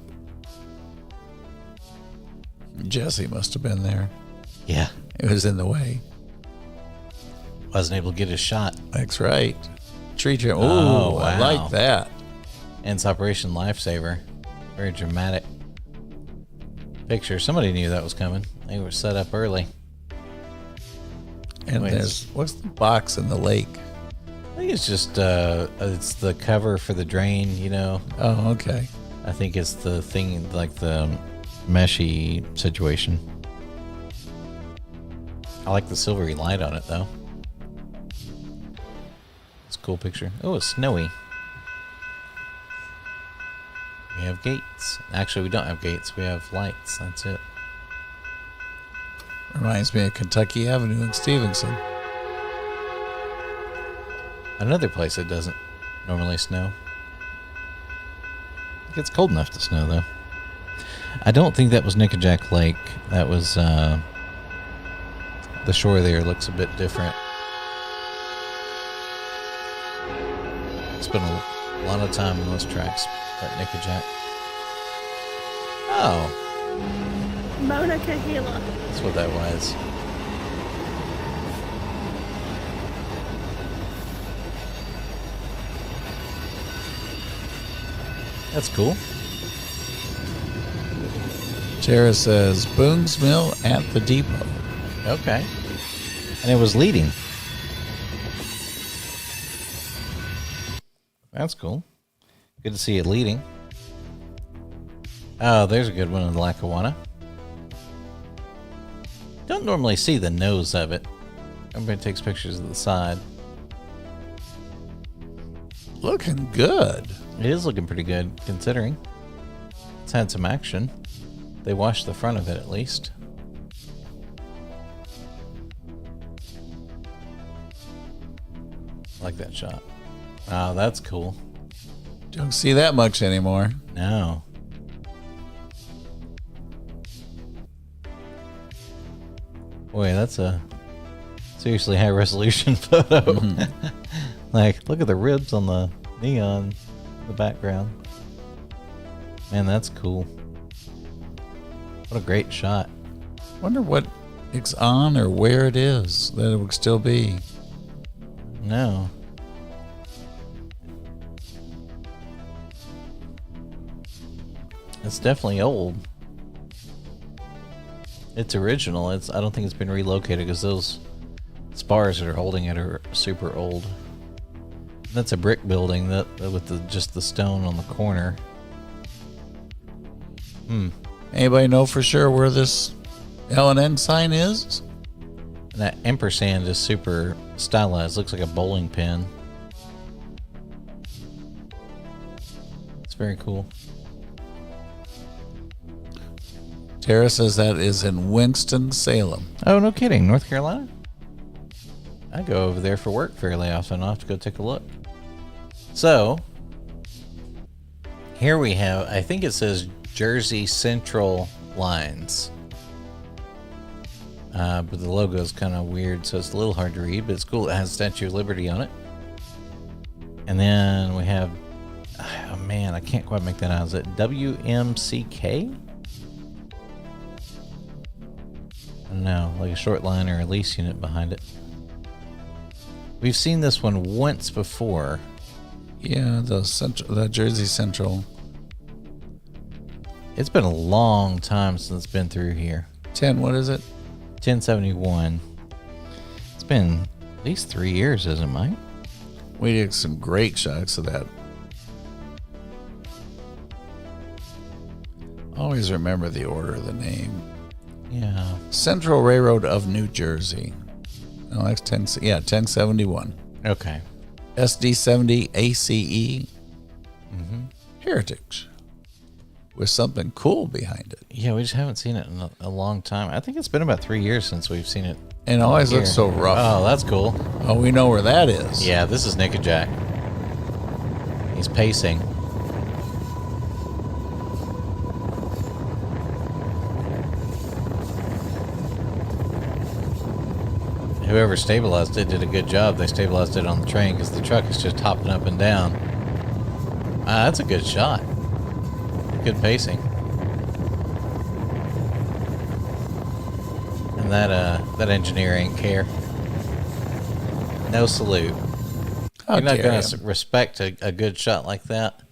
Speaker 2: Jesse must have been there.
Speaker 1: Yeah.
Speaker 2: It was in the way.
Speaker 1: Wasn't able to get his shot.
Speaker 2: That's right. Tree trim. Ooh,
Speaker 1: Oh, wow.
Speaker 2: I like that.
Speaker 1: And it's Operation Lifesaver. Very dramatic picture. Somebody knew that was coming. They were set up early.
Speaker 2: And
Speaker 1: Wait.
Speaker 2: there's, what's the box in the lake?
Speaker 1: I think it's just it's the cover for the drain, you know.
Speaker 2: Oh, okay.
Speaker 1: I think it's the thing, like the meshy situation. I like the silvery light on it, though. It's a cool picture. Oh, it's snowy. We have gates. Actually, we don't have gates. We have lights. That's it.
Speaker 2: Reminds me of Kentucky Avenue in Stevenson.
Speaker 1: Another place that doesn't normally snow. It gets cold enough to snow, though. I don't think that was Nickajack Lake. That was, the shore there looks a bit different. Spent a lot of time on those tracks at Nickajack. Oh,
Speaker 3: Mona Kahila.
Speaker 1: that's what that was. That's cool.
Speaker 2: Tara says, Boone's Mill at the depot.
Speaker 1: Okay. And it was leading. That's cool. Good to see it leading. Oh, there's a good one in the Lackawanna. Don't normally see the nose of it. Everybody takes pictures of the side.
Speaker 2: Looking good.
Speaker 1: It is looking pretty good, considering. It's had some action. They washed the front of it at least. I like that shot. Oh, that's cool.
Speaker 2: Don't see that much anymore.
Speaker 1: No. Boy, that's a seriously high resolution photo. Mm-hmm. Like, look at the ribs on the neon in the background. Man, that's cool. What a great shot.
Speaker 2: Wonder what it's on or where it is that it would still be.
Speaker 1: No. It's definitely old. It's original. I don't think it's been relocated because those spars that are holding it are super old. That's a brick building that with just the stone on the corner.
Speaker 2: Anybody know for sure where this L&N sign is?
Speaker 1: And that ampersand is super stylized. Looks like a bowling pin. It's very cool.
Speaker 2: Tara says that is in Winston-Salem.
Speaker 1: Oh, no kidding. North Carolina? I go over there for work fairly often. I'll have to go take a look. So, here we have, I think it says Jersey Central Lines. But the logo is kind of weird, so it's a little hard to read, but it's cool. It has Statue of Liberty on it. And then we have, oh man, I can't quite make that out. Is it WMCK? I don't know, like a short line or a lease unit behind it. We've seen this one once before.
Speaker 2: Yeah, the Jersey Central.
Speaker 1: It's been a long time since it's been through here.
Speaker 2: What is it?
Speaker 1: 1071. It's been at least 3 years, isn't it, Mike?
Speaker 2: We did some great shots of that. Always remember the order of the name.
Speaker 1: Yeah.
Speaker 2: Central Railroad of New Jersey. Oh, that's 1071.
Speaker 1: Okay.
Speaker 2: SD70 ACE. Heritage. With something cool behind it.
Speaker 1: Yeah, we just haven't seen it in a long time. I think it's been about 3 years since we've seen it.
Speaker 2: And it always looks so rough.
Speaker 1: Oh, that's cool.
Speaker 2: Oh, we know where that is.
Speaker 1: Yeah, this is Nick and Jack. He's pacing. Whoever stabilized it did a good job. They stabilized it on the train because the truck is just hopping up and down. That's a good shot. Good pacing. And that engineer ain't care. No salute. You're not going to respect a good shot like that?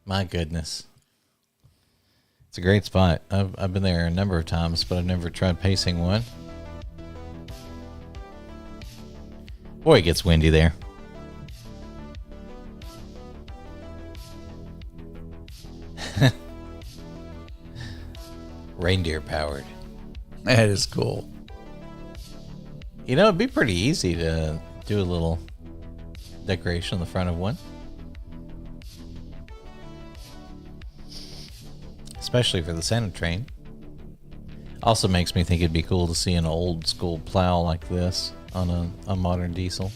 Speaker 1: My goodness. It's a great spot. I've been there a number of times, but I've never tried pacing one. Boy, it gets windy there. Reindeer powered.
Speaker 2: That is cool.
Speaker 1: You know, it'd be pretty easy to do a little decoration on the front of one. Especially for the Santa train. Also makes me think it'd be cool to see an old school plow like this on a modern diesel.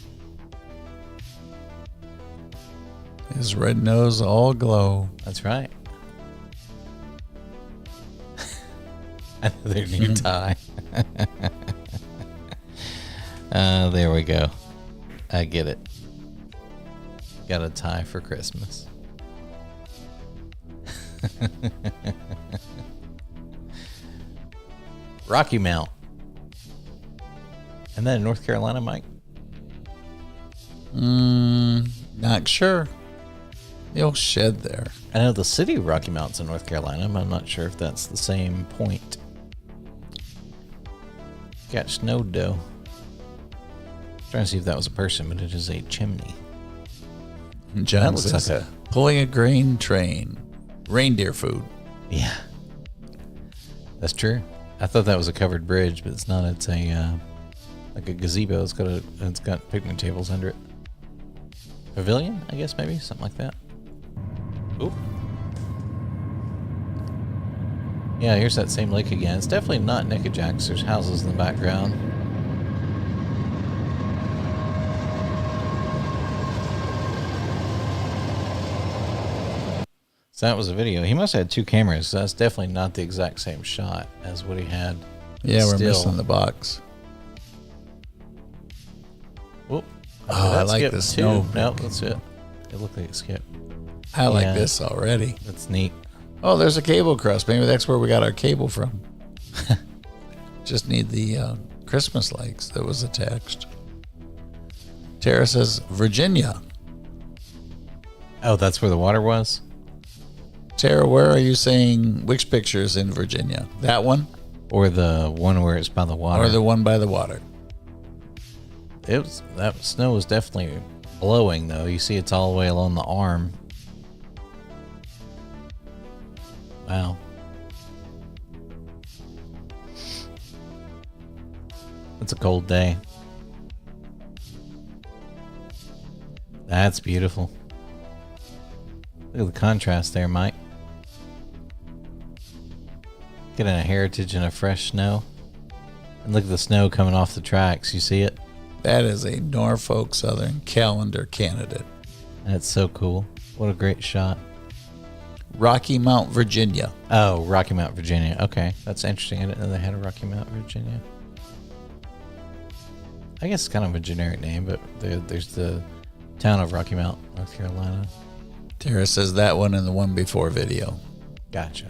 Speaker 2: His red nose all glow.
Speaker 1: That's right. Another new tie. There we go. I get it. Got a tie for Christmas. Rocky Mount. And then in North Carolina, Mike?
Speaker 2: Not sure. The old shed there.
Speaker 1: I know the city of Rocky Mount's in North Carolina, but I'm not sure if that's the same point. Got snowed though. Trying to see if that was a person, but it is a chimney.
Speaker 2: John looks like pulling a grain train. Reindeer food.
Speaker 1: Yeah. That's true. I thought that was a covered bridge, but it's not. It's a like a gazebo. It's got picnic tables under it. Pavilion, I guess, maybe something like that. Oop. Yeah, here's that same lake again. It's definitely not Nickajack's. There's houses in the background. So that was a video. He must have had 2 cameras. So that's definitely not the exact same shot as what he had.
Speaker 2: Yeah, we're missing the box.
Speaker 1: Whoop.
Speaker 2: Oh, I like the snow.
Speaker 1: No, that's it. It looked like it skipped.
Speaker 2: I like this already.
Speaker 1: That's neat.
Speaker 2: Oh, there's a cable cross. Maybe that's where we got our cable from. Just need the Christmas lights that was attached. Tara says Virginia.
Speaker 1: Oh, that's where the water was?
Speaker 2: Tara, where are you saying which pictures in Virginia? That one?
Speaker 1: Or the one where it's by the water?
Speaker 2: Or the one by the water?
Speaker 1: That snow was definitely blowing, though. You see it's all the way along the arm. Wow. It's a cold day. That's beautiful. Look at the contrast there, Mike. Getting a heritage and a fresh snow. And look at the snow coming off the tracks. You see it?
Speaker 2: That is a Norfolk Southern calendar candidate.
Speaker 1: That's so cool. What a great shot.
Speaker 2: Rocky Mount, Virginia.
Speaker 1: Oh, Rocky Mount, Virginia. Okay, that's interesting. I didn't know they had a Rocky Mount, Virginia. I guess it's kind of a generic name, but there's the town of Rocky Mount, North Carolina.
Speaker 2: Tara says that one and the one before video.
Speaker 1: Gotcha.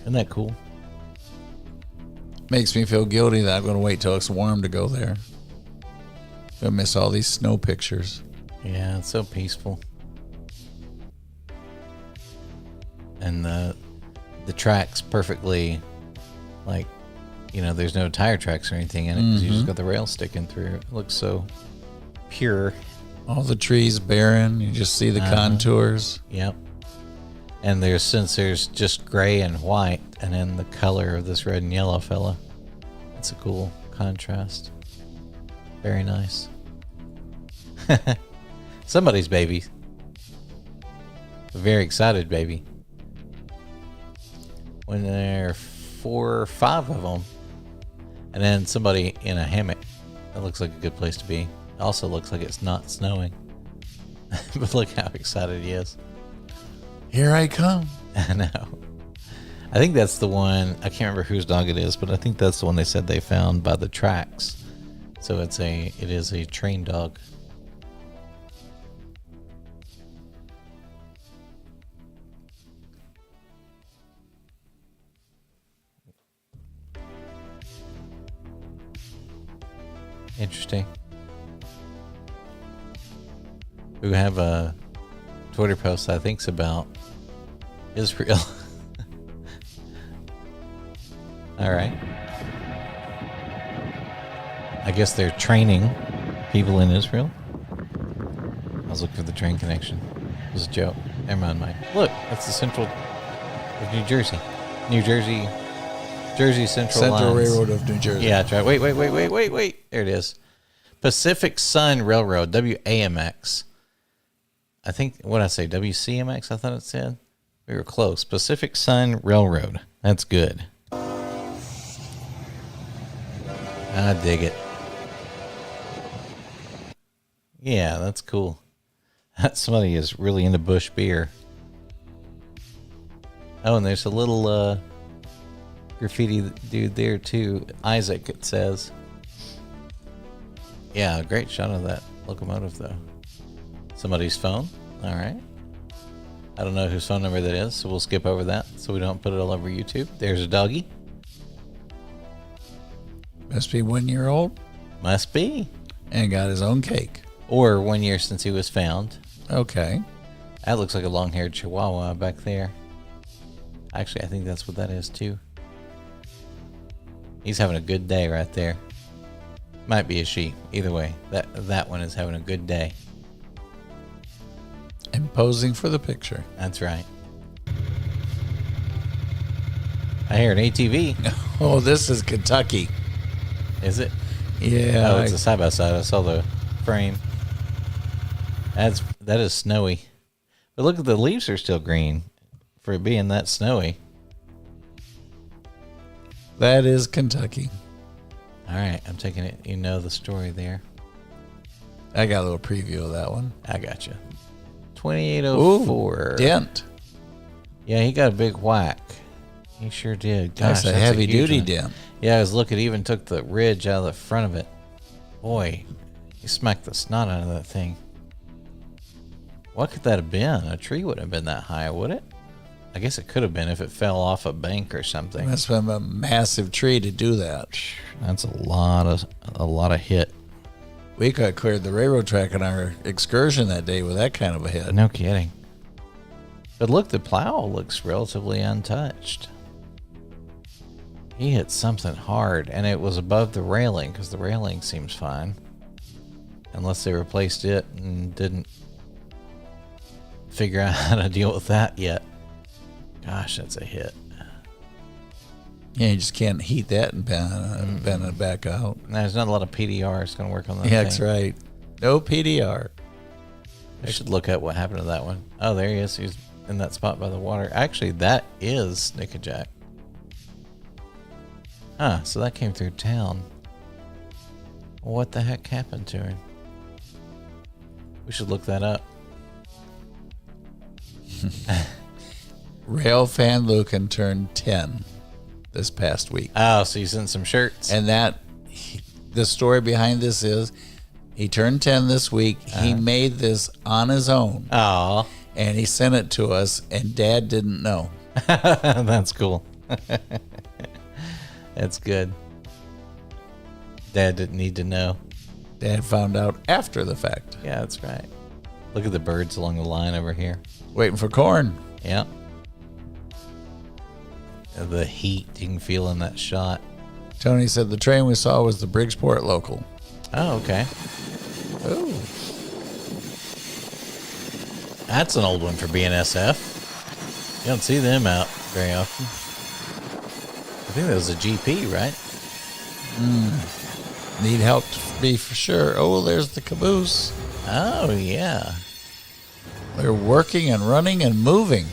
Speaker 1: Isn't that cool?
Speaker 2: Makes me feel guilty that I'm going to wait till it's warm to go there. Gonna miss all these snow pictures.
Speaker 1: Yeah, it's so peaceful. And the track's perfectly, like, you know, there's no tire tracks or anything in it because you just got the rail sticking through. It looks so pure.
Speaker 2: All the trees barren. You just see the contours.
Speaker 1: Yep. And since there's just gray and white, and then the color of this red and yellow fella, it's a cool contrast. Very nice. Somebody's baby. A very excited baby. When there are 4 or 5 of them, and then somebody in a hammock. That looks like a good place to be. It also looks like it's not snowing. But look how excited he is.
Speaker 2: Here I come.
Speaker 1: I know. I think that's the one. I can't remember whose dog it is, but I think that's the one they said they found by the tracks. So it is a trained dog. Interesting. We have a Twitter post I think's about Israel. All right. I guess they're training people in Israel. I was looking for the train connection. It was a joke. Never mind, Mike. Look, that's the central of New Jersey. Jersey Central
Speaker 2: Central
Speaker 1: Lines.
Speaker 2: Railroad of New Jersey.
Speaker 1: Yeah, that's right. Wait. There it is. Pacific Sun Railroad, WAMX. I think, what did I say, WCMX, I thought it said? We were close. Pacific Sun Railroad. That's good. I dig it. Yeah, that's cool. Somebody is really into Bush beer. Oh, and there's a little graffiti dude there, too. Isaac, it says. Yeah, great shot of that locomotive, though. Somebody's phone. All right. I don't know whose phone number that is, so we'll skip over that so we don't put it all over YouTube. There's a doggy.
Speaker 2: Must be 1 year old.
Speaker 1: Must be.
Speaker 2: And got his own cake.
Speaker 1: Or 1 year since he was found.
Speaker 2: Okay.
Speaker 1: That looks like a long-haired chihuahua back there. Actually, I think that's what that is, too. He's having a good day right there. Might be a she. Either way, that one is having a good day.
Speaker 2: And posing for the picture.
Speaker 1: That's right. I hear an ATV.
Speaker 2: Oh, this is Kentucky.
Speaker 1: Is it?
Speaker 2: Yeah.
Speaker 1: Oh, it's a side-by-side. I saw the frame. That is snowy. But look, at the leaves are still green for it being that snowy.
Speaker 2: That is Kentucky.
Speaker 1: All right, I'm taking it. You know the story there.
Speaker 2: I got a little preview of that one.
Speaker 1: I got you. 2804.
Speaker 2: Dent.
Speaker 1: Yeah, he got a big whack. He sure did. Gosh,
Speaker 2: That's a heavy duty
Speaker 1: one.
Speaker 2: dent.
Speaker 1: Yeah, I was looking. Even took the ridge out of the front of it. Boy, he smacked the snot out of that thing. What could that have been? A tree wouldn't have been that high, would it? I guess it could have been if it fell off a bank or something.
Speaker 2: That's been a massive tree to do that.
Speaker 1: That's a lot of hit.
Speaker 2: We could have cleared the railroad track on our excursion that day with that kind of a hit.
Speaker 1: No kidding. But look, the plow looks relatively untouched. He hit something hard, and it was above the railing, because the railing seems fine. Unless they replaced it and didn't figure out how to deal with that yet. Gosh, that's a hit.
Speaker 2: Yeah, you just can't heat that and bend it back out.
Speaker 1: There's not a lot of PDR. It's going to work on that
Speaker 2: Yeah,
Speaker 1: thing.
Speaker 2: that's right. No PDR.
Speaker 1: I should look at what happened to that one. Oh, there he is. He's in that spot by the water. Actually, that is Nickajack. Huh, so that came through town. What the heck happened to him? We should look that up.
Speaker 2: Railfan Lucan turned 10 this past week.
Speaker 1: Oh, so you sent some shirts.
Speaker 2: And the story behind this is he turned 10 this week. He made this on his own.
Speaker 1: Oh,
Speaker 2: And he sent it to us, and Dad didn't know.
Speaker 1: that's cool. That's good. Dad didn't need to know.
Speaker 2: Dad found out after the fact.
Speaker 1: Yeah, that's right. Look at the birds along the line over here.
Speaker 2: Waiting for corn.
Speaker 1: Yeah. The heat you can feel in that shot.
Speaker 2: Tony said the train we saw was the Bridgeport local.
Speaker 1: Oh, okay.
Speaker 2: Oh.
Speaker 1: That's an old one for BNSF. You don't see them out very often. I think that was a GP, right?
Speaker 2: Need help to be for sure. Oh, there's the caboose.
Speaker 1: Oh, yeah.
Speaker 2: They're working and running and moving.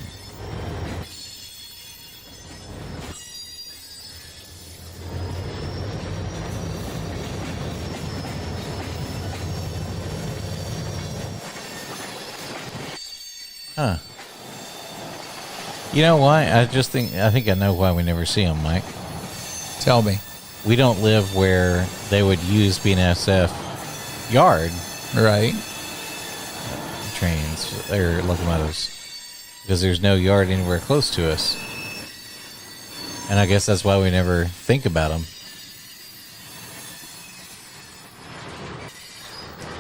Speaker 1: Huh. You know why? I think I know why we never see them, Mike.
Speaker 2: Tell me.
Speaker 1: We don't live where they would use BNSF yard
Speaker 2: Right.
Speaker 1: trains or locomotives because there's no yard anywhere close to us. And I guess that's why we never think about them.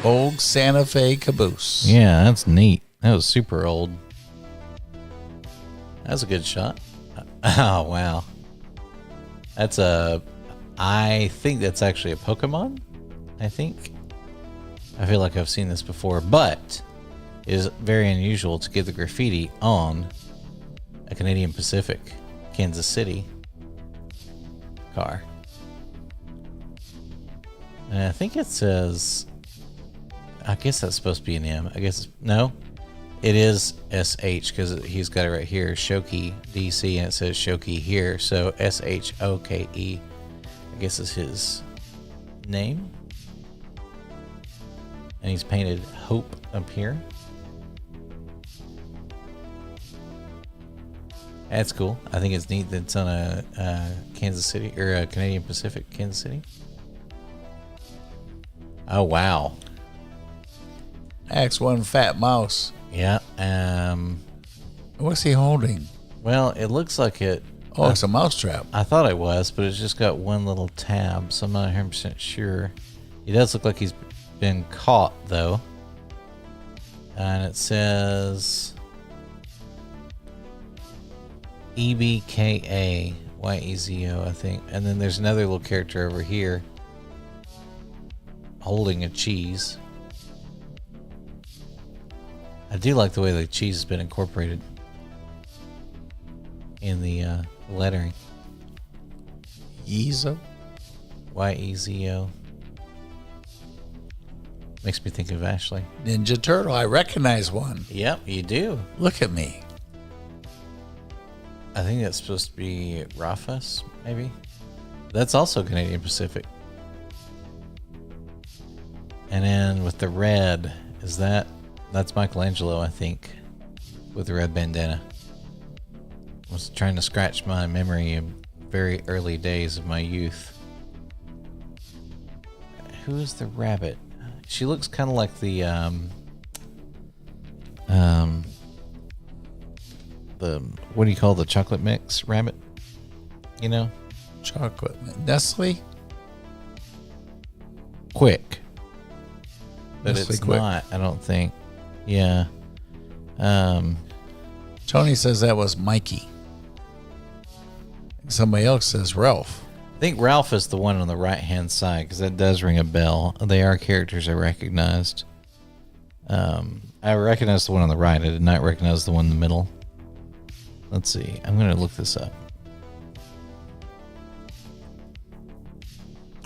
Speaker 2: Old Santa Fe caboose.
Speaker 1: Yeah, that's neat. That was super old. That's a good shot. Oh, wow. I think that's actually a Pokemon. I feel like I've seen this before, but it is very unusual to get the graffiti on a Canadian Pacific, Kansas City car. And I think it says, I guess that's supposed to be an M. I guess, no, it is SH because he's got it right here, Shoki DC, and it says Shoki here. So SHOKE, I guess is his name. And he's painted Hope up here. That's cool. I think it's neat that it's on a Kansas City or a Canadian Pacific, Kansas City. Oh, wow.
Speaker 2: Axe one fat mouse.
Speaker 1: Yeah.
Speaker 2: What's he holding?
Speaker 1: Well, it looks like it.
Speaker 2: Oh, it's a mousetrap.
Speaker 1: I thought it was, but it's just got one little tab, so I'm not 100% sure. He does look like he's been caught, though. And it says EBKA YEZO, I think. And then there's another little character over here holding a cheese. I do like the way the cheese has been incorporated in the lettering.
Speaker 2: Yeezo?
Speaker 1: YEZO. Makes me think of Ashley.
Speaker 2: Ninja Turtle. I recognize one.
Speaker 1: Yep, you do.
Speaker 2: Look at me.
Speaker 1: I think that's supposed to be Railfans, maybe. That's also Canadian Pacific. And then with the red, that's Michelangelo, I think, with the red bandana. I was trying to scratch my memory of very early days of my youth. Who is the rabbit? She looks kind of like the what do you call the chocolate mix rabbit? You know?
Speaker 2: Chocolate. Nestle?
Speaker 1: Quick. But
Speaker 2: Nestle
Speaker 1: it's
Speaker 2: Quick.
Speaker 1: not, I don't think. Yeah.
Speaker 2: Tony says that was Mikey. Somebody else says Ralph.
Speaker 1: I think Ralph is the one on the right-hand side because that does ring a bell. They are characters I recognized. I recognized the one on the right. I did not recognize the one in the middle. Let's see. I'm going to look this up.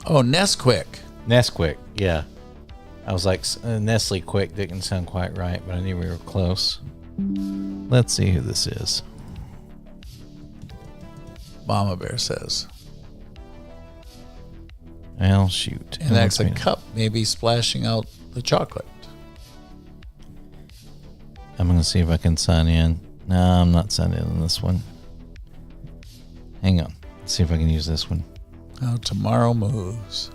Speaker 2: Oh, Nesquik.
Speaker 1: Nesquik, yeah. I was like, Nestle Quick didn't sound quite right, but I knew we were close. Let's see who this is.
Speaker 2: Mama Bear says.
Speaker 1: Well, shoot.
Speaker 2: And that's a cup, maybe splashing out the chocolate.
Speaker 1: I'm going to see if I can sign in. No, I'm not signed in on this one. Hang on. Let's see if I can use this one.
Speaker 2: How tomorrow moves.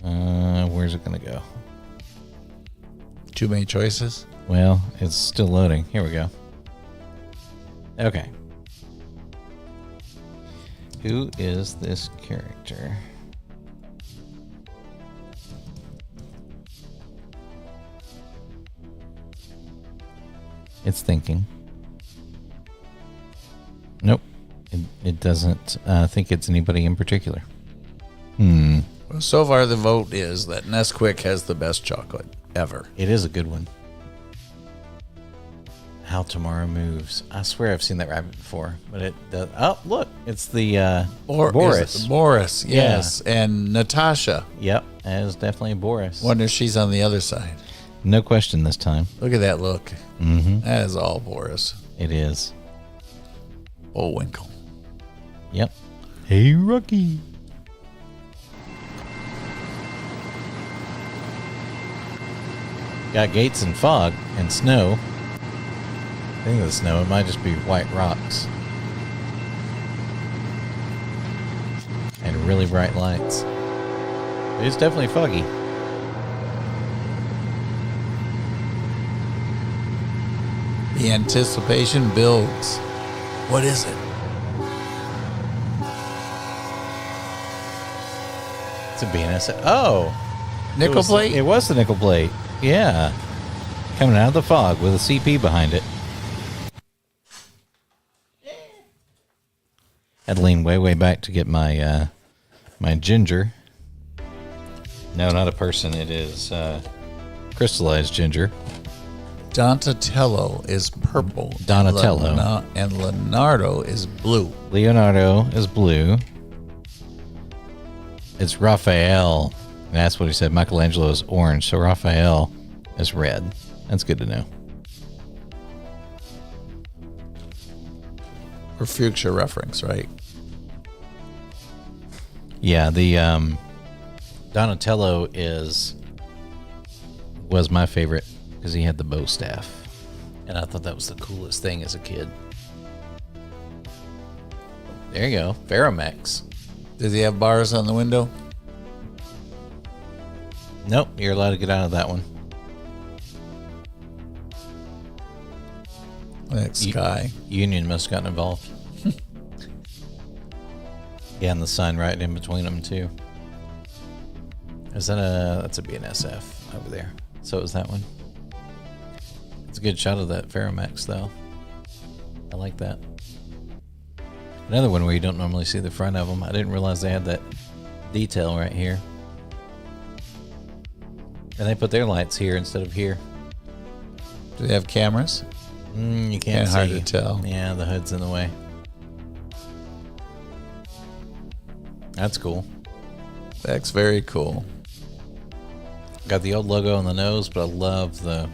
Speaker 1: Where's it going to go?
Speaker 2: Too many choices?
Speaker 1: Well, it's still loading. Here we go. Okay. Who is this character? It's thinking. Nope. It doesn't think it's anybody in particular.
Speaker 2: Well, so far the vote is that Nesquik has the best chocolate ever.
Speaker 1: It is a good one. How Tomorrow Moves. I swear I've seen that rabbit before, but it does. Oh, look. It's the Boris.
Speaker 2: Boris, yes. Yeah. And Natasha.
Speaker 1: Yep. That is definitely Boris.
Speaker 2: Wonder if she's on the other side.
Speaker 1: No question this time.
Speaker 2: Look at that look.
Speaker 1: Mm-hmm.
Speaker 2: That is all Boris.
Speaker 1: It is.
Speaker 2: Bullwinkle.
Speaker 1: Yep. Hey, Rocky. Got gates and fog and snow. I think the snow, it might just be white rocks. And really bright lights. It's definitely foggy.
Speaker 2: The anticipation builds. What is it?
Speaker 1: It's a BNS. Oh!
Speaker 2: Nickel plate?
Speaker 1: It was the nickel plate. Yeah. Coming out of the fog with a CP behind it. Had to lean way back to get my my ginger. No, not a person. It is crystallized ginger.
Speaker 2: Donatello is purple.
Speaker 1: Donatello.
Speaker 2: And Leonardo is blue.
Speaker 1: Leonardo is blue. It's Raphael. That's what he said. Michelangelo is orange, so Raphael is red. That's good to know.
Speaker 2: For future reference, right?
Speaker 1: Yeah, the Donatello was my favorite because he had the bow staff, and I thought that was the coolest thing as a kid. There you go, Ferromex.
Speaker 2: Does he have bars on the window?
Speaker 1: Nope, you're allowed to get out of that one.
Speaker 2: That sky.
Speaker 1: Union must have gotten involved. Yeah, and the sign right in between them too. Is that that's a BNSF over there? So is that one. It's a good shot of that Ferromex though. I like that. Another one where you don't normally see the front of them. I didn't realize they had that detail right here. And they put their lights here instead of here.
Speaker 2: Do they have cameras?
Speaker 1: You can't see.
Speaker 2: Hard to tell.
Speaker 1: Yeah, the hood's in the way. That's cool.
Speaker 2: That's very cool.
Speaker 1: Got the old logo on the nose, but I love the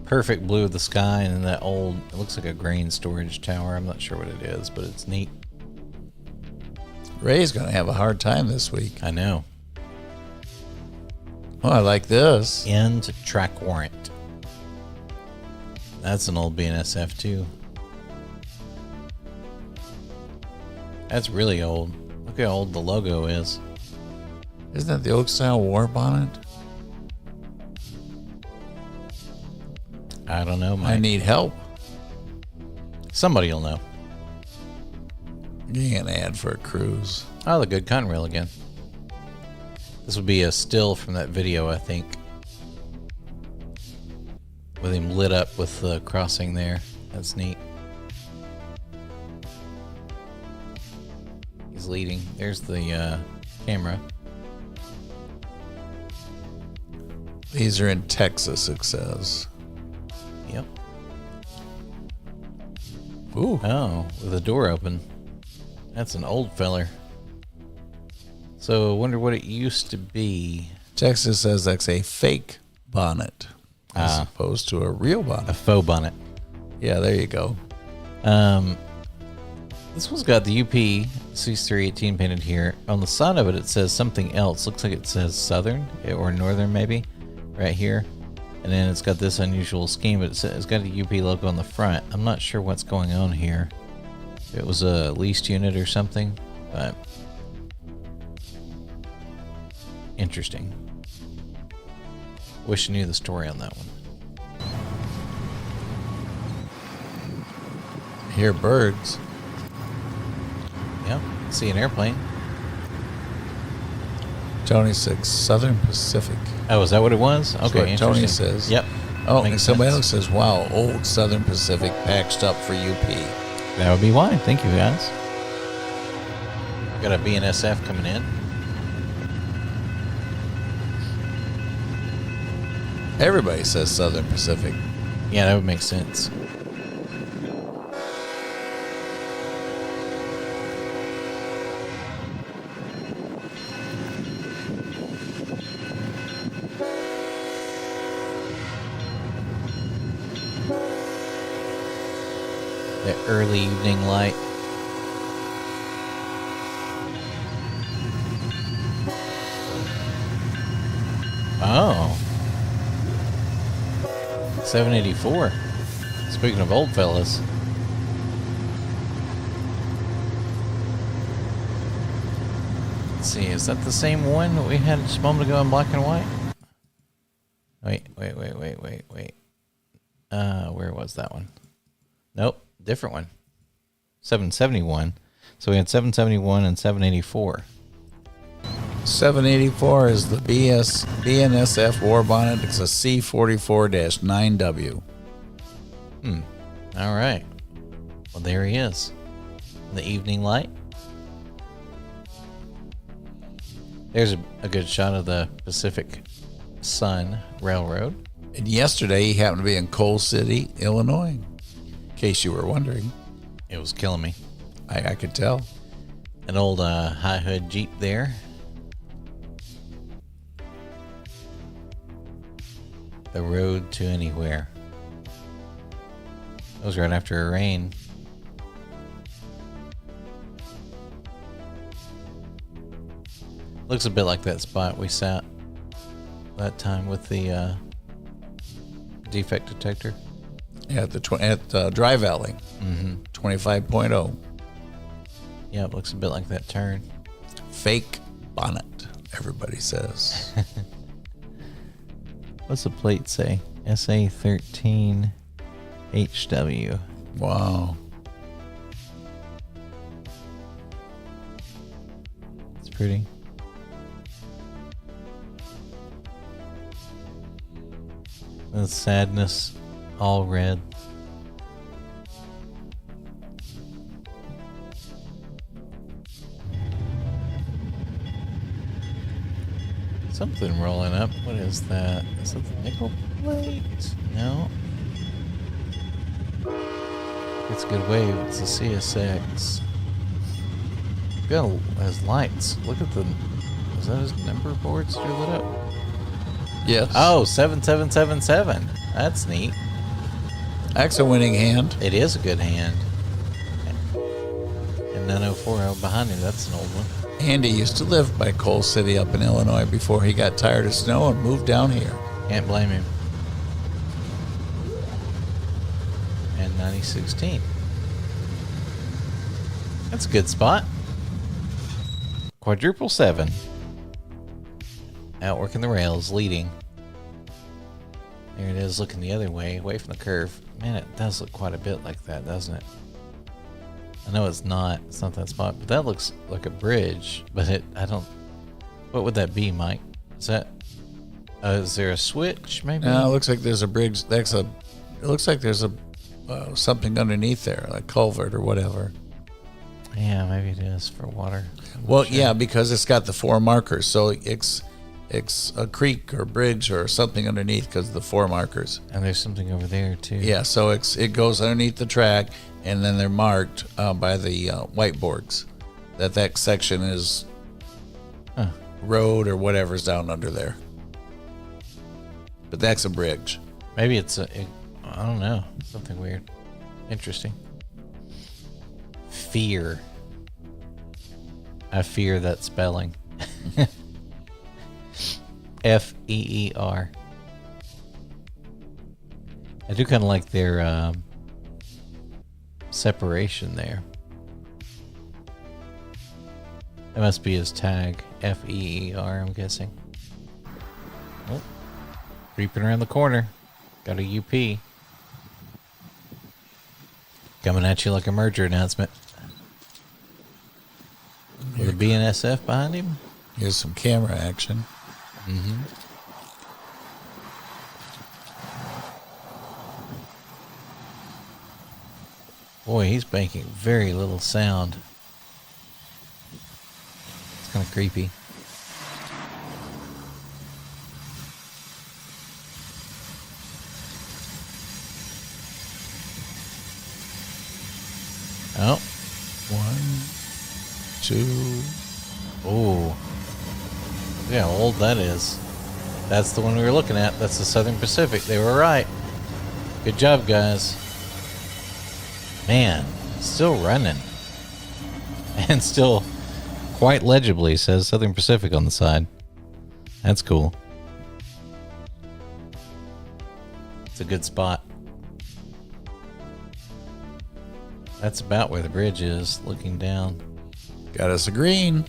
Speaker 1: perfect blue of the sky, and then that old, it looks like a grain storage tower. I'm not sure what it is, but it's neat.
Speaker 2: Ray's going to have a hard time this week.
Speaker 1: I know.
Speaker 2: Oh, I like this.
Speaker 1: End track warrant. That's an old BNSF too. That's really old. Look how old the logo is.
Speaker 2: Isn't that the old style war bonnet?
Speaker 1: I don't know, Mike.
Speaker 2: I need help.
Speaker 1: Somebody will know.
Speaker 2: Getting an ad for a cruise.
Speaker 1: Oh, the good Conrail again. This would be a still from that video, I think. With him lit up with the crossing there. That's neat. He's leading. There's the camera.
Speaker 2: These are in Texas, it says.
Speaker 1: Yep.
Speaker 2: Ooh.
Speaker 1: Oh, with the door open. That's an old feller. So I wonder what it used to be.
Speaker 2: Texas says that's a fake bonnet as opposed to a real bonnet.
Speaker 1: A faux bonnet.
Speaker 2: Yeah, there you go.
Speaker 1: This one's got the UP C318 painted here. On the side of it, it says something else. Looks like it says Southern or Northern maybe, right here. And then it's got this unusual scheme, but it's got a UP logo on the front. I'm not sure what's going on here. If it was a leased unit or something, but interesting. Wish I knew the story on that one.
Speaker 2: Hear birds.
Speaker 1: Yep, see an airplane.
Speaker 2: Tony says Southern Pacific.
Speaker 1: Oh, is that what it was?
Speaker 2: That's
Speaker 1: Okay,
Speaker 2: what Tony
Speaker 1: interesting.
Speaker 2: says.
Speaker 1: Yep.
Speaker 2: Oh,
Speaker 1: Makes
Speaker 2: and somebody
Speaker 1: sense.
Speaker 2: else says, wow, old Southern Pacific patched up for UP.
Speaker 1: That would be why. Thank you, guys. Got a BNSF coming in.
Speaker 2: Everybody says Southern Pacific.
Speaker 1: Yeah, that would make sense. The early evening light. Oh. 784. Speaking of old fellas. Let's see, is that the same one that we had just a moment ago in black and white? Wait. Where was that one? Nope, different one. 771. So we had 771 and 784.
Speaker 2: 784 is the BNSF war bonnet. It's a C44-9W.
Speaker 1: All right. Well, there he is. The evening light. There's a good shot of the Pacific Sun Railroad.
Speaker 2: And yesterday he happened to be in Coal City, Illinois. In case you were wondering.
Speaker 1: It was killing me.
Speaker 2: I could tell.
Speaker 1: An old high hood Jeep there. The road to anywhere. That was right after a rain. Looks a bit like that spot we sat that time with the defect detector.
Speaker 2: Yeah, at the Dry Valley. 25.0.
Speaker 1: Yeah, it looks a bit like that turn.
Speaker 2: Fake bonnet, everybody says.
Speaker 1: What's the plate say? SA13HW.
Speaker 2: Wow.
Speaker 1: It's pretty. The sadness, all red. Something rolling up. What is that? Is that the nickel plate? No. It's a good wave. It's a CSX. Got has lights. Look at the. Is that his number boards that are lit up?
Speaker 2: Yes.
Speaker 1: Oh, 7777. That's neat.
Speaker 2: That's a winning hand.
Speaker 1: It is a good hand. And 9040 behind him, that's an old one.
Speaker 2: Andy used to live by Coal City up in Illinois before he got tired of snow and moved down here.
Speaker 1: Can't blame him. And 9016. That's a good spot. Quadruple 7. Outworking the rails, leading. There it is, looking the other way, away from the curve. Man, it does look quite a bit like that, doesn't it? I know it's not that spot, but that looks like a bridge. But I don't. What would that be, Mike? Is that? Is there a switch? Maybe.
Speaker 2: No, it looks like there's a bridge. It looks like there's a something underneath there, like culvert or whatever.
Speaker 1: Yeah, maybe it is for water.
Speaker 2: Well, sure. Yeah, because it's got the 4 markers, so it's a creek or bridge or something underneath because of the 4 markers.
Speaker 1: And there's something over there too.
Speaker 2: Yeah, so it goes underneath the track, and then they're marked by the whiteboards that section is road or whatever's down under there. But that's a bridge.
Speaker 1: Maybe I don't know, something weird, interesting. Fear. I fear that spelling. Feer. I do kind of like their separation there. That must be his tag. Feer, I'm guessing. Oh, creeping around the corner. Got a UP. Coming at you like a merger announcement. With a BNSF behind him.
Speaker 2: Here's some camera action.
Speaker 1: Mm-hmm. Boy, he's making very little sound. It's kind of creepy. Oh.
Speaker 2: 1, 2.
Speaker 1: Oh. Look how old that is. That's the one we were looking at. That's the Southern Pacific. They were right. Good job, guys. Man, still running. And still quite legibly says Southern Pacific on the side. That's cool. It's a good spot. That's about where the bridge is, looking down.
Speaker 2: Got us a green.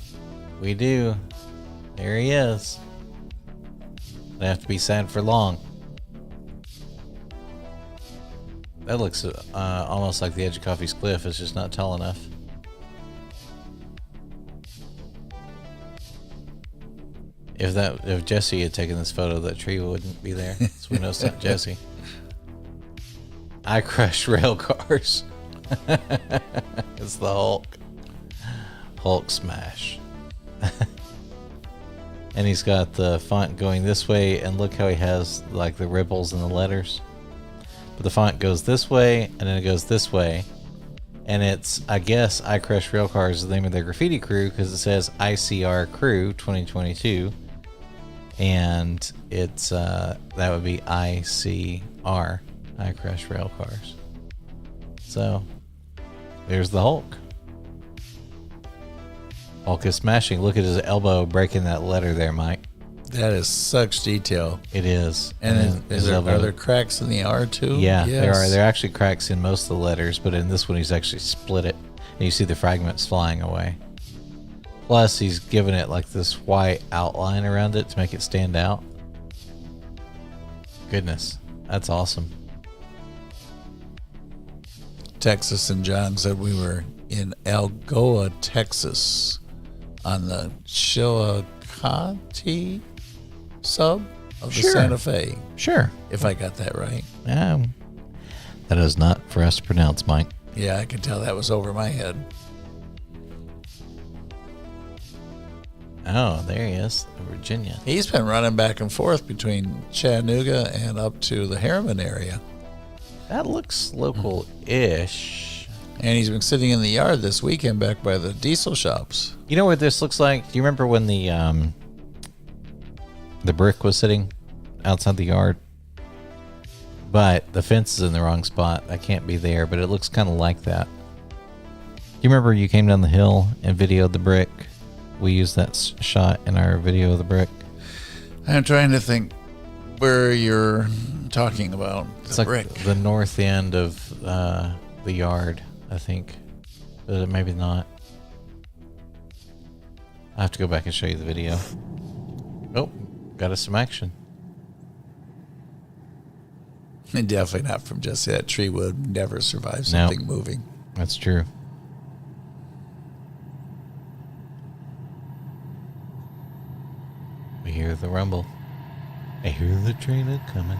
Speaker 1: We do. There he is. Don't have to be sad for long. That looks almost like the edge of Coffee's Cliff. It's just not tall enough. If Jesse had taken this photo, that tree wouldn't be there. So we know it's not Jesse. I crush rail cars. It's the Hulk. Hulk smash. And he's got the font going this way, and look how he has like the ripples in the letters. But the font goes this way, and then it goes this way. And it's, I guess, I Crush Railcars is the name of their graffiti crew, because it says ICR Crew 2022. And it's, that would be ICR, I Crush Railcars. So, there's the Hulk. Hulk is smashing. Look at his elbow breaking that letter there, Mike.
Speaker 2: That is such detail.
Speaker 1: It is.
Speaker 2: And are there cracks in the R too?
Speaker 1: Yeah,
Speaker 2: yes.
Speaker 1: there are. There are actually cracks in most of the letters, but in this one he's actually split it. And you see the fragments flying away. Plus he's given it like this white outline around it to make it stand out. Goodness, that's awesome.
Speaker 2: Texas and John said we were in Algoa, Texas on the Chillicothe sub of the Santa Fe.
Speaker 1: Sure.
Speaker 2: If I got that right.
Speaker 1: That is not for us to pronounce, Mike.
Speaker 2: Yeah, I could tell that was over my head.
Speaker 1: Oh, there he is, Virginia.
Speaker 2: He's been running back and forth between Chattanooga and up to the Harriman area.
Speaker 1: That looks local-ish.
Speaker 2: And he's been sitting in the yard this weekend back by the diesel shops.
Speaker 1: You know what this looks like? Do you remember when the brick was sitting outside the yard? But the fence is in the wrong spot. I can't be there, but it looks kind of like that. Do you remember you came down the hill and videoed the brick? We used that shot in our video of the brick.
Speaker 2: I'm trying to think where you're talking about.
Speaker 1: It's like
Speaker 2: brick.
Speaker 1: The north end of the yard, I think. But maybe not. I have to go back and show you the video. Oh, got us some action.
Speaker 2: And definitely not from just that tree would never survive something moving.
Speaker 1: That's true. We hear the rumble. I hear the train a coming.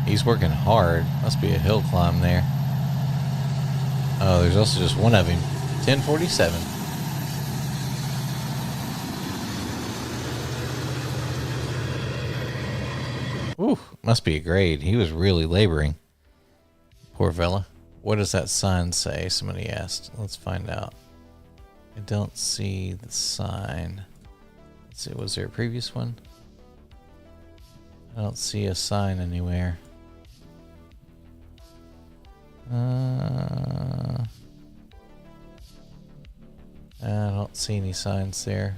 Speaker 1: He's working hard. Must be a hill climb there. Oh, there's also just one of him. 1047. Ooh, must be a grade. He was really laboring. Poor fella. What does that sign say? Somebody asked. Let's find out. I don't see the sign. Let's see, was there a previous one? I don't see a sign anywhere. I don't see any signs there.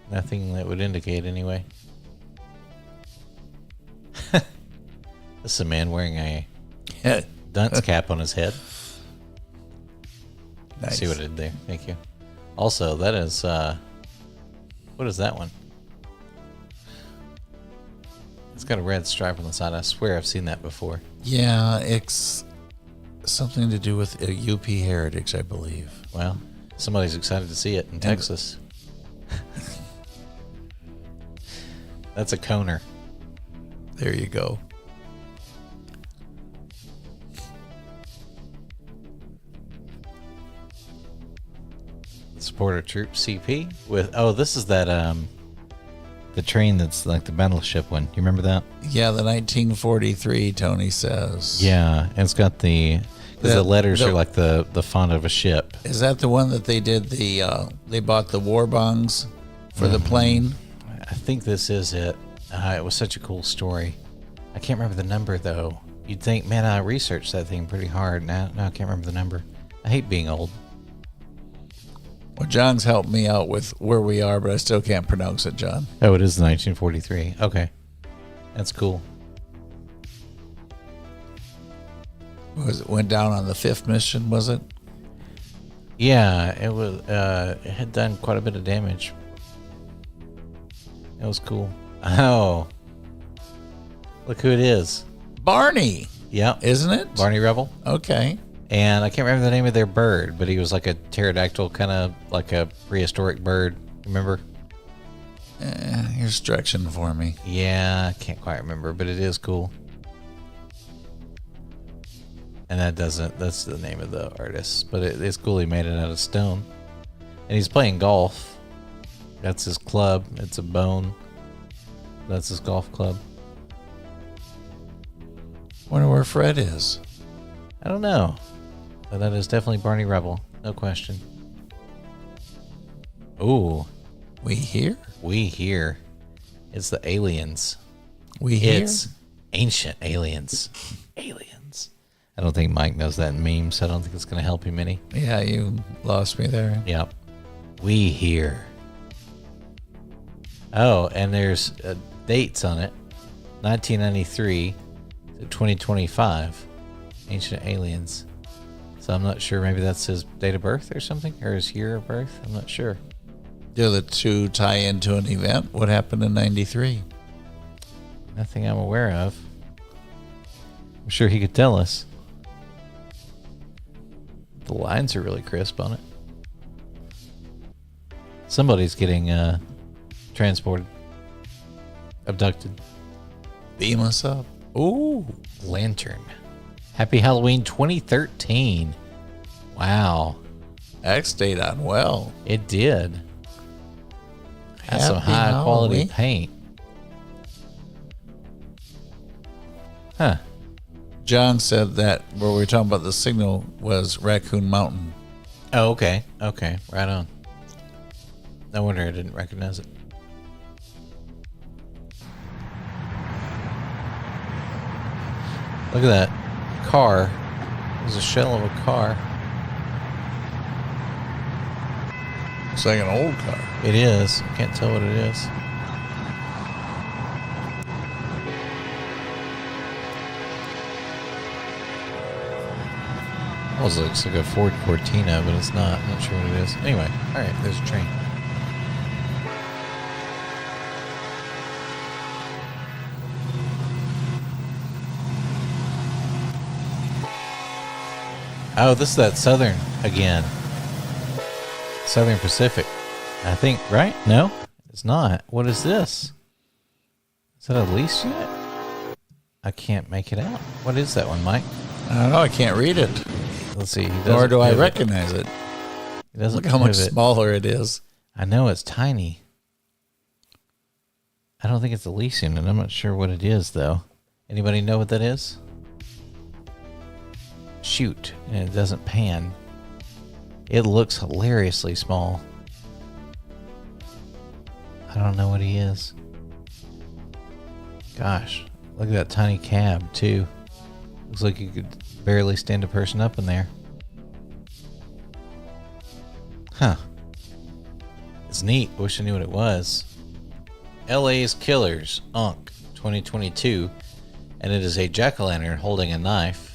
Speaker 1: Nothing that would indicate anyway. This is a man wearing a dunce cap on his head.
Speaker 2: Nice.
Speaker 1: See what I did there. Thank you. Also, that is what is that one? It's got a red stripe on the side. I swear I've seen that before.
Speaker 2: Yeah, it's something to do with UP Heritage, I believe.
Speaker 1: Well, somebody's excited to see it in Texas. That's a coner.
Speaker 2: There you go.
Speaker 1: Supporter Troop CP with this is that the train that's like the battleship one. You remember that?
Speaker 2: Yeah, the 1943, Tony says.
Speaker 1: Yeah, and it's got the letters are like the font of a ship.
Speaker 2: Is that the one that they did they bought the war bonds for the plane?
Speaker 1: I think this is it. It was such a cool story. I can't remember the number though. You'd think, man, I researched that thing pretty hard. Now I can't remember the number. I hate being old.
Speaker 2: Well, John's helped me out with where we are, but I still can't pronounce it, John.
Speaker 1: Oh, it is 1943. Okay. That's cool.
Speaker 2: It went down on the 5th mission, was it?
Speaker 1: Yeah, it was. It had done quite a bit of damage. It was cool. Oh, look who it is.
Speaker 2: Barney.
Speaker 1: Yeah.
Speaker 2: Isn't it?
Speaker 1: Barney Rebel.
Speaker 2: Okay.
Speaker 1: And I can't remember the name of their bird, but he was like a pterodactyl, kind of like a prehistoric bird. Remember?
Speaker 2: You're stretching for me.
Speaker 1: Yeah, I can't quite remember, but it is cool. And that's the name of the artist. But it's cool he made it out of stone. And he's playing golf. That's his club. It's a bone. That's his golf club.
Speaker 2: Wonder where Fred is.
Speaker 1: I don't know. But that is definitely Barney Rebel. No question. Ooh.
Speaker 2: We here?
Speaker 1: We here. It's the aliens.
Speaker 2: We here?
Speaker 1: It's ancient aliens. Aliens. I don't think Mike knows that in memes. I don't think it's going to help him any.
Speaker 2: Yeah, you lost me there.
Speaker 1: Yep. We here. Oh, and there's dates on it. 1993 to 2025. Ancient aliens. So I'm not sure. Maybe that's his date of birth or something, or his year of birth. I'm not sure.
Speaker 2: Do the two tie into an event? What happened in 93?
Speaker 1: Nothing I'm aware of. I'm sure he could tell us. The lines are really crisp on it. Somebody's getting transported. Abducted.
Speaker 2: Beam us up. Ooh.
Speaker 1: Lantern. Happy Halloween 2013. Wow.
Speaker 2: That stayed on well.
Speaker 1: It did. That's some
Speaker 2: Happy
Speaker 1: high quality
Speaker 2: Halloween.
Speaker 1: paint. Huh.
Speaker 2: John said that where we were talking about the signal was Raccoon Mountain.
Speaker 1: Oh, okay. Okay. Right on. No wonder I didn't recognize it. Look at that car. There's a shell of a car.
Speaker 2: It's like an old car.
Speaker 1: It is. I can't tell what it is. Almost looks like a Ford Cortina, but it's not. I'm not sure what it is. Anyway, all right, there's a train. Oh, this is that Southern again. Southern Pacific. I think, right? No, it's not. What is this? Is that a lease unit? I can't make it out. What is that one, Mike?
Speaker 2: I don't know. I can't read it.
Speaker 1: Let's see.
Speaker 2: Nor do I recognize it.
Speaker 1: He doesn't.
Speaker 2: Look how much smaller it is.
Speaker 1: I know it's tiny. I don't think it's a lease unit. I'm not sure what it is, though. Anybody know what that is? Shoot. And it doesn't pan. It looks hilariously small. I don't know what he is. Gosh. Look at that tiny cab, too. Looks like you could barely stand a person up in there. Huh. It's neat. Wish I knew what it was. LA's Killers, Unk, 2022. And it is a jack-o'-lantern holding a knife.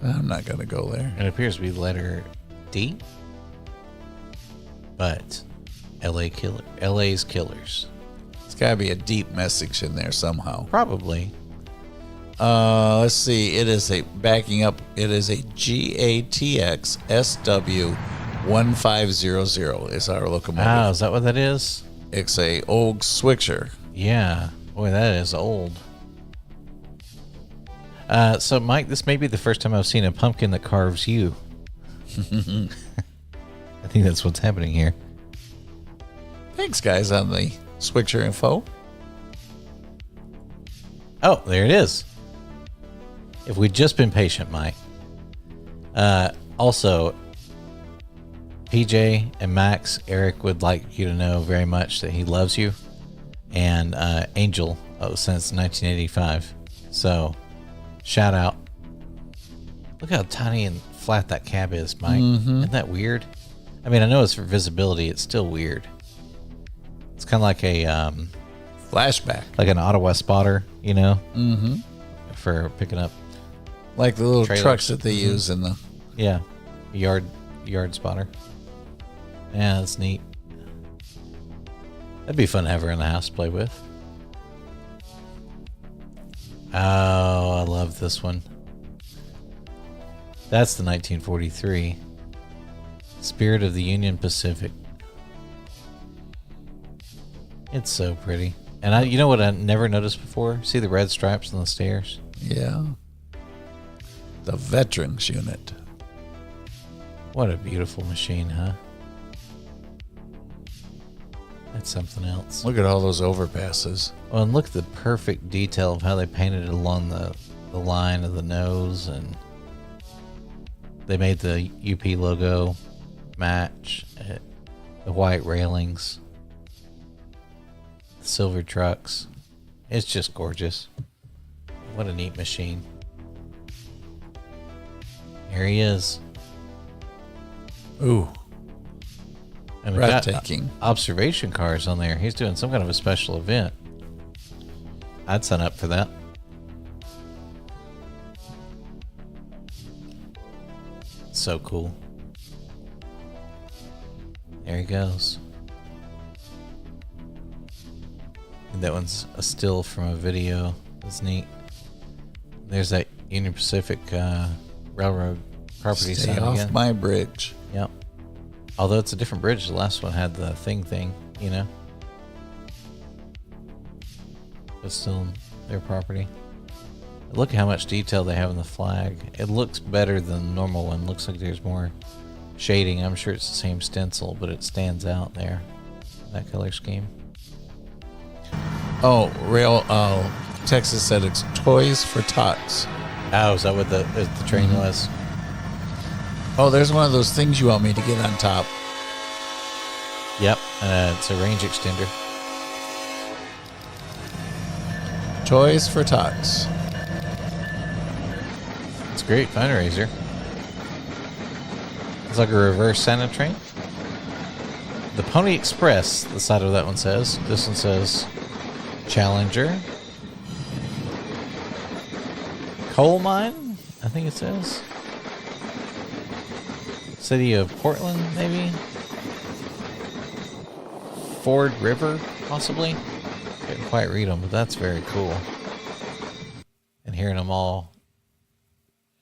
Speaker 2: I'm not going to go there.
Speaker 1: It appears to be letter D. But LA's Killers.
Speaker 2: It's got to be a deep message in there somehow.
Speaker 1: Probably.
Speaker 2: Let's see. It is a backing up. It is a GATX SW1500 is our locomotive.
Speaker 1: Ah, is that what that is?
Speaker 2: It's a old switcher.
Speaker 1: Yeah. Boy, that is old. So, Mike, this may be the first time I've seen a pumpkin that carves you. I think that's what's happening here.
Speaker 2: Thanks, guys, on the switcher info.
Speaker 1: Oh, there it is. If we'd just been patient, Mike. Also, PJ and Max, Eric would like you to know very much that he loves you. And Angel, since 1985. So, shout out. Look how tiny and flat that cab is, Mike. Mm-hmm. Isn't that weird? I mean, I know it's for visibility. It's still weird. It's kind of like a
Speaker 2: flashback,
Speaker 1: like an Ottawa spotter, you know,
Speaker 2: mm-hmm.
Speaker 1: for picking up,
Speaker 2: like the little
Speaker 1: trailers.
Speaker 2: Trucks that they use in the
Speaker 1: yard spotter. Yeah, that's neat. That'd be fun to have her in the house to play with. Oh, I love this one. That's the 1943 Spirit of the Union Pacific. It's so pretty. And you know what I never noticed before? See the red stripes on the stairs?
Speaker 2: Yeah. The Veterans Unit.
Speaker 1: What a beautiful machine, huh? That's something else.
Speaker 2: Look at all those overpasses.
Speaker 1: Well, and look at the perfect detail of how they painted it along the line of the nose, and they made the UP logo match, the white railings, the silver trucks. It's just gorgeous. What a neat machine. Here he is.
Speaker 2: Ooh.
Speaker 1: And we
Speaker 2: breathtaking.
Speaker 1: got observation cars on there. He's doing some kind of a special event. I'd sign up for that. So cool. There he goes. And that one's a still from a video. That's neat. There's that Union Pacific Railroad property
Speaker 2: Stay
Speaker 1: sign
Speaker 2: off
Speaker 1: again.
Speaker 2: my bridge.
Speaker 1: Yep. Although it's a different bridge. The last one had the thing, you know. But still their property. Look how much detail they have in the flag. It looks better than the normal one. Looks like there's more shading. I'm sure it's the same stencil, but it stands out there. That color scheme.
Speaker 2: Oh, Texas said it's Toys for Tots.
Speaker 1: Oh, is that what the train was?
Speaker 2: Oh, there's one of those things you want me to get on top.
Speaker 1: Yep, it's a range extender.
Speaker 2: Toys for Tots.
Speaker 1: It's a great fundraiser. It's like a reverse Santa train. The Pony Express, the side of that one says. This one says Challenger. Coal mine, I think it says. City of Portland, maybe. Ford River, possibly. Couldn't quite read them, but that's very cool. And hearing them all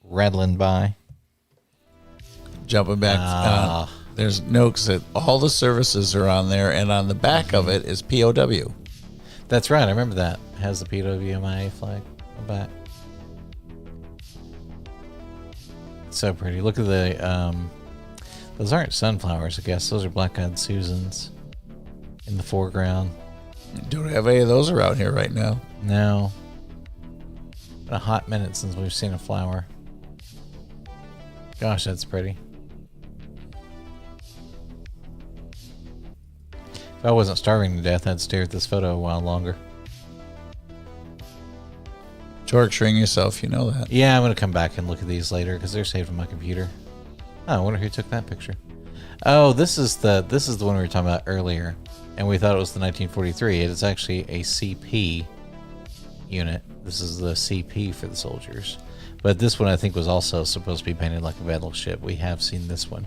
Speaker 1: rattling by.
Speaker 2: Jumping back, there's notes that all the services are on there, and on the back of it is POW.
Speaker 1: That's right, I remember that. It has the PWMIA flag on the back. It's so pretty. Look at the, those aren't sunflowers, I guess. Those are black-eyed Susans in the foreground.
Speaker 2: Don't have any of those around here right now.
Speaker 1: No. Been a hot minute since we've seen a flower. Gosh, that's pretty. If I wasn't starving to death, I'd stare at this photo a while longer.
Speaker 2: Torturing yourself, you know that.
Speaker 1: Yeah, I'm going to come back and look at these later because they're saved on my computer. Oh, I wonder who took that picture. Oh, this is the one we were talking about earlier, and we thought it was the 1943. It is actually a CP unit. This is the CP for the soldiers. But this one I think was also supposed to be painted like a battleship. We have seen this one.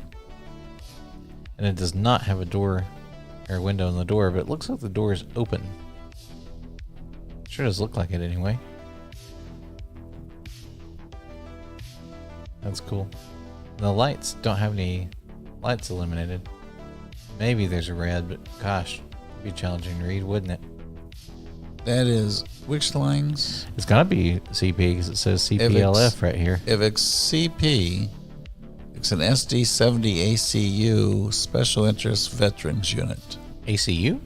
Speaker 1: And it does not have a door or a window in the door, but it looks like the door is open. Sure does look like it anyway. That's cool. The lights don't have any lights illuminated. Maybe there's a red, but gosh, it'd be challenging to read, wouldn't it?
Speaker 2: That is which lines?
Speaker 1: It's gotta be CP because it says CPLF right here.
Speaker 2: If it's CP, it's an SD-70 ACU Special Interest Veterans Unit.
Speaker 1: ACU?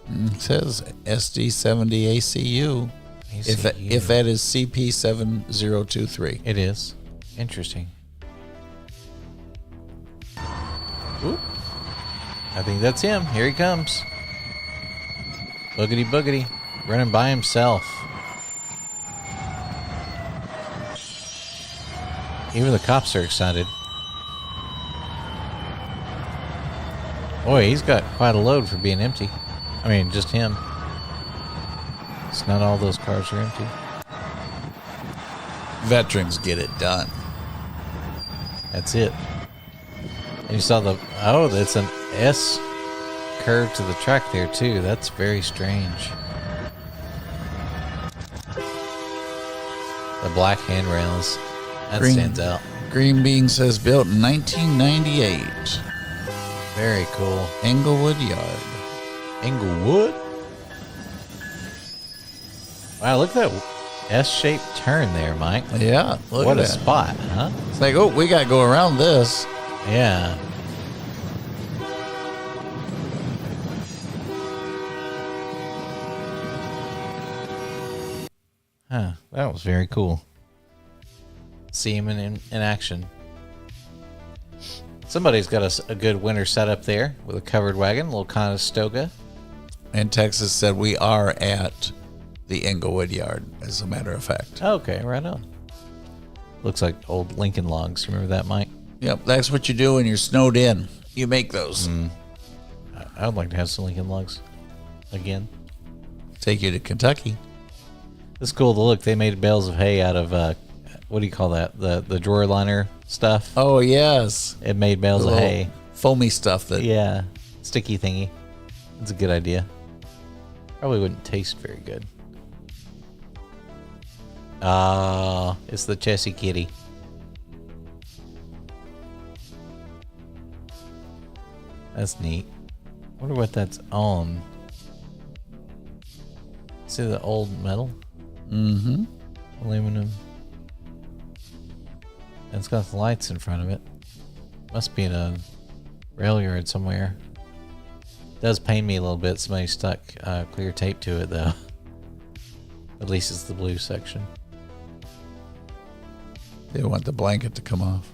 Speaker 2: It says SD-70 ACU. If that is CP7023.
Speaker 1: It is. Interesting. Oop. I think that's him. Here he comes. Boogity boogity. Running by himself. Even the cops are excited. Boy, he's got quite a load for being empty. I mean, just him. It's not all those cars are empty.
Speaker 2: Veterans get it done.
Speaker 1: That's it. And you saw the... Oh, that's an S curve to the track there, too. That's very strange. The black handrails. That stands out.
Speaker 2: Green Bean says built in 1998.
Speaker 1: Very cool.
Speaker 2: Englewood Yard.
Speaker 1: Englewood? Wow, look at that S-shaped turn there, Mike.
Speaker 2: Yeah.
Speaker 1: What a spot, huh?
Speaker 2: It's like, oh, we got to go around this.
Speaker 1: Yeah. Huh. That was very cool. See him in action. Somebody's got a good winter setup there with a covered wagon, a little Conestoga.
Speaker 2: And Texas said we are at the Englewood Yard, as a matter of fact.
Speaker 1: Okay, right on. Looks like old Lincoln logs. Remember that, Mike?
Speaker 2: Yep, that's what you do when you're snowed in. You make those.
Speaker 1: I would like to have some Lincoln logs again.
Speaker 2: Take you to Kentucky.
Speaker 1: It's cool to look. They made bales of hay out of, what do you call that? The drawer liner stuff.
Speaker 2: Oh, yes.
Speaker 1: It made bales of hay.
Speaker 2: Foamy stuff.
Speaker 1: Yeah, sticky thingy. It's a good idea. Probably wouldn't taste very good. It's the Chessie Kitty. That's neat. Wonder what that's on. See the old metal?
Speaker 2: Mm-hmm.
Speaker 1: Aluminum. And it's got the lights in front of it. Must be in a rail yard somewhere. Does pain me a little bit. Somebody stuck clear tape to it, though. At least it's the blue section.
Speaker 2: They want the blanket to come off.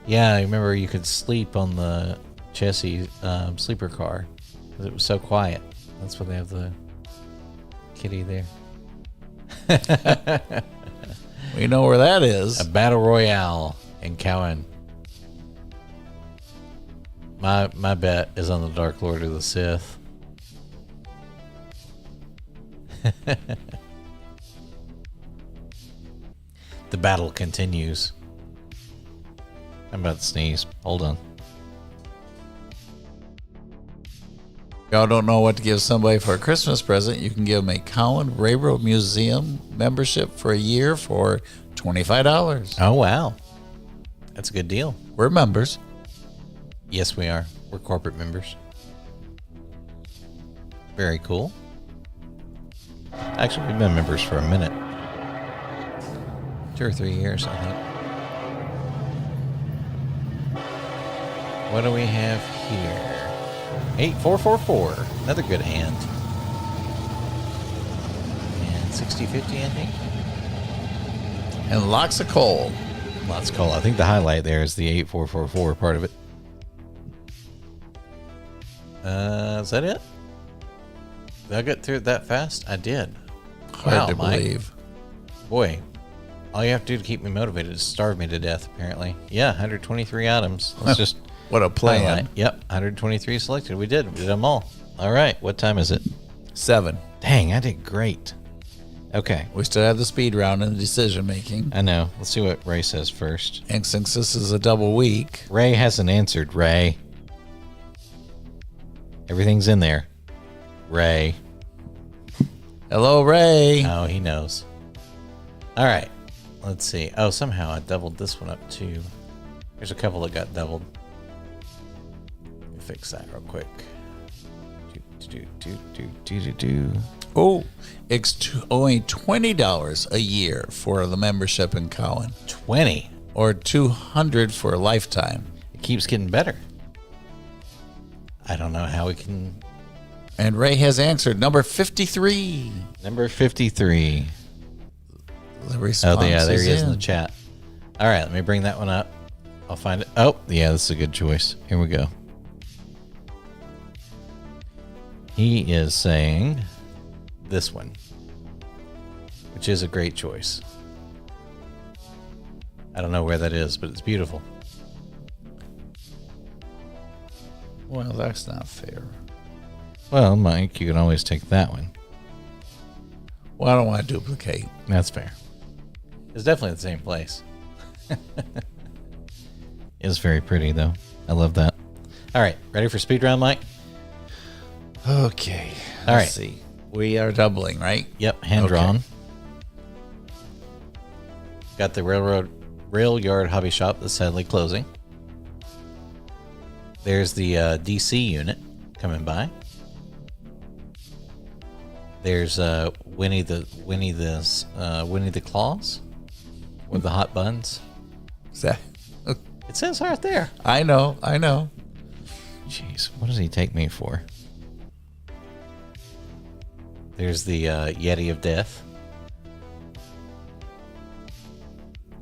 Speaker 1: Yeah, I remember you could sleep on the chassis sleeper car because it was so quiet. That's why they have the kitty there.
Speaker 2: We know where that is.
Speaker 1: A battle royale in Cowan. My bet is on the Dark Lord of the Sith. The battle continues. I'm about to sneeze. Hold on.
Speaker 2: Y'all don't know what to give somebody for a Christmas present. You can give them a Cowan Railroad Museum membership for a year for $25.
Speaker 1: Oh, wow. That's a good deal.
Speaker 2: We're members.
Speaker 1: Yes, we are. We're corporate members. Very cool. Actually, we've been members for a minute. 2 or 3 years, I think. What do we have here? 8444. Another good hand. And 6050, I think.
Speaker 2: And lots of coal.
Speaker 1: Lots of coal. I think the highlight there is the 8444 part of it. Is that it? Did I get through it that fast? I did.
Speaker 2: Hard to believe.
Speaker 1: Boy, all you have to do to keep me motivated is starve me to death, apparently. Yeah, 123 items. Let's just...
Speaker 2: What a plan.
Speaker 1: Highlight. Yep, 123 selected. We did them all. All right, what time is it?
Speaker 2: 7.
Speaker 1: Dang, I did great. Okay.
Speaker 2: We still have the speed round and the decision making.
Speaker 1: I know. Let's see what Ray says first.
Speaker 2: And since this is a double week...
Speaker 1: Ray hasn't answered, Ray. Everything's in there. Ray.
Speaker 2: Hello, Ray.
Speaker 1: Oh, he knows. All right. Let's see. Oh, somehow I doubled this one up too. There's a couple that got doubled. Let me fix that real quick.
Speaker 2: Oh, it's only $20 a year for the membership in Cowan.
Speaker 1: 20.
Speaker 2: Or $200 for a lifetime.
Speaker 1: It keeps getting better. I don't know how we can...
Speaker 2: And Ray has answered number 53.
Speaker 1: Number 53.
Speaker 2: The response
Speaker 1: there he is in the
Speaker 2: in.
Speaker 1: chat. All right, let me bring that one up. I'll find it. Oh, yeah, this is a good choice. Here we go. He is saying this one, which is a great choice. I don't know where that is, but it's beautiful.
Speaker 2: Well, that's not fair.
Speaker 1: Well, Mike, you can always take that one.
Speaker 2: Well, I don't want to duplicate.
Speaker 1: That's fair. It's definitely the same place. It's very pretty, though. I love that. All right, ready for speed round, Mike?
Speaker 2: Okay.
Speaker 1: All
Speaker 2: Let's
Speaker 1: right.
Speaker 2: see. We are doubling, right?
Speaker 1: Yep, hand drawn. Got the rail yard hobby shop that's sadly closing. There's the DC unit coming by. There's Winnie the Claus with the hot buns.
Speaker 2: Is that?
Speaker 1: It says right there.
Speaker 2: I know.
Speaker 1: Jeez, what does he take me for? There's the Yeti of Death.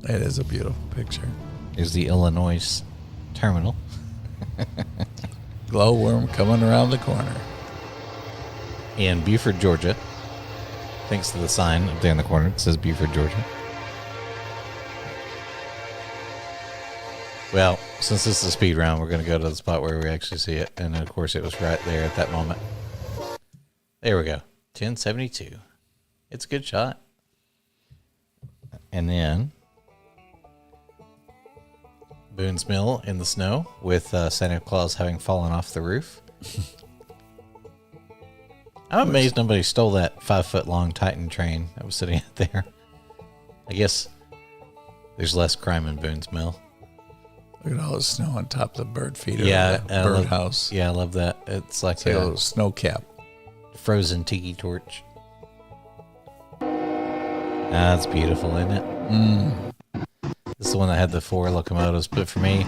Speaker 2: It is a beautiful picture.
Speaker 1: There's the Illinois terminal.
Speaker 2: Glowworm coming around the corner.
Speaker 1: In Buford, Georgia. Thanks to the sign up there in the corner. It says Buford, Georgia. Well, since this is a speed round, we're going to go to the spot where we actually see it. And of course, it was right there at that moment. There we go. 1072. It's a good shot. And then Boone's Mill in the snow with Santa Claus having fallen off the roof. I'm amazed nobody stole that 5-foot long Titan train that was sitting out there. I guess there's less crime in Boone's Mill.
Speaker 2: Look at all the snow on top of the bird feeder.
Speaker 1: Yeah,
Speaker 2: of that birdhouse.
Speaker 1: Yeah, I love that. It's like
Speaker 2: a snow cap.
Speaker 1: Frozen tiki torch. That's beautiful, isn't it? This is the one that had the 4 locomotives, but for me,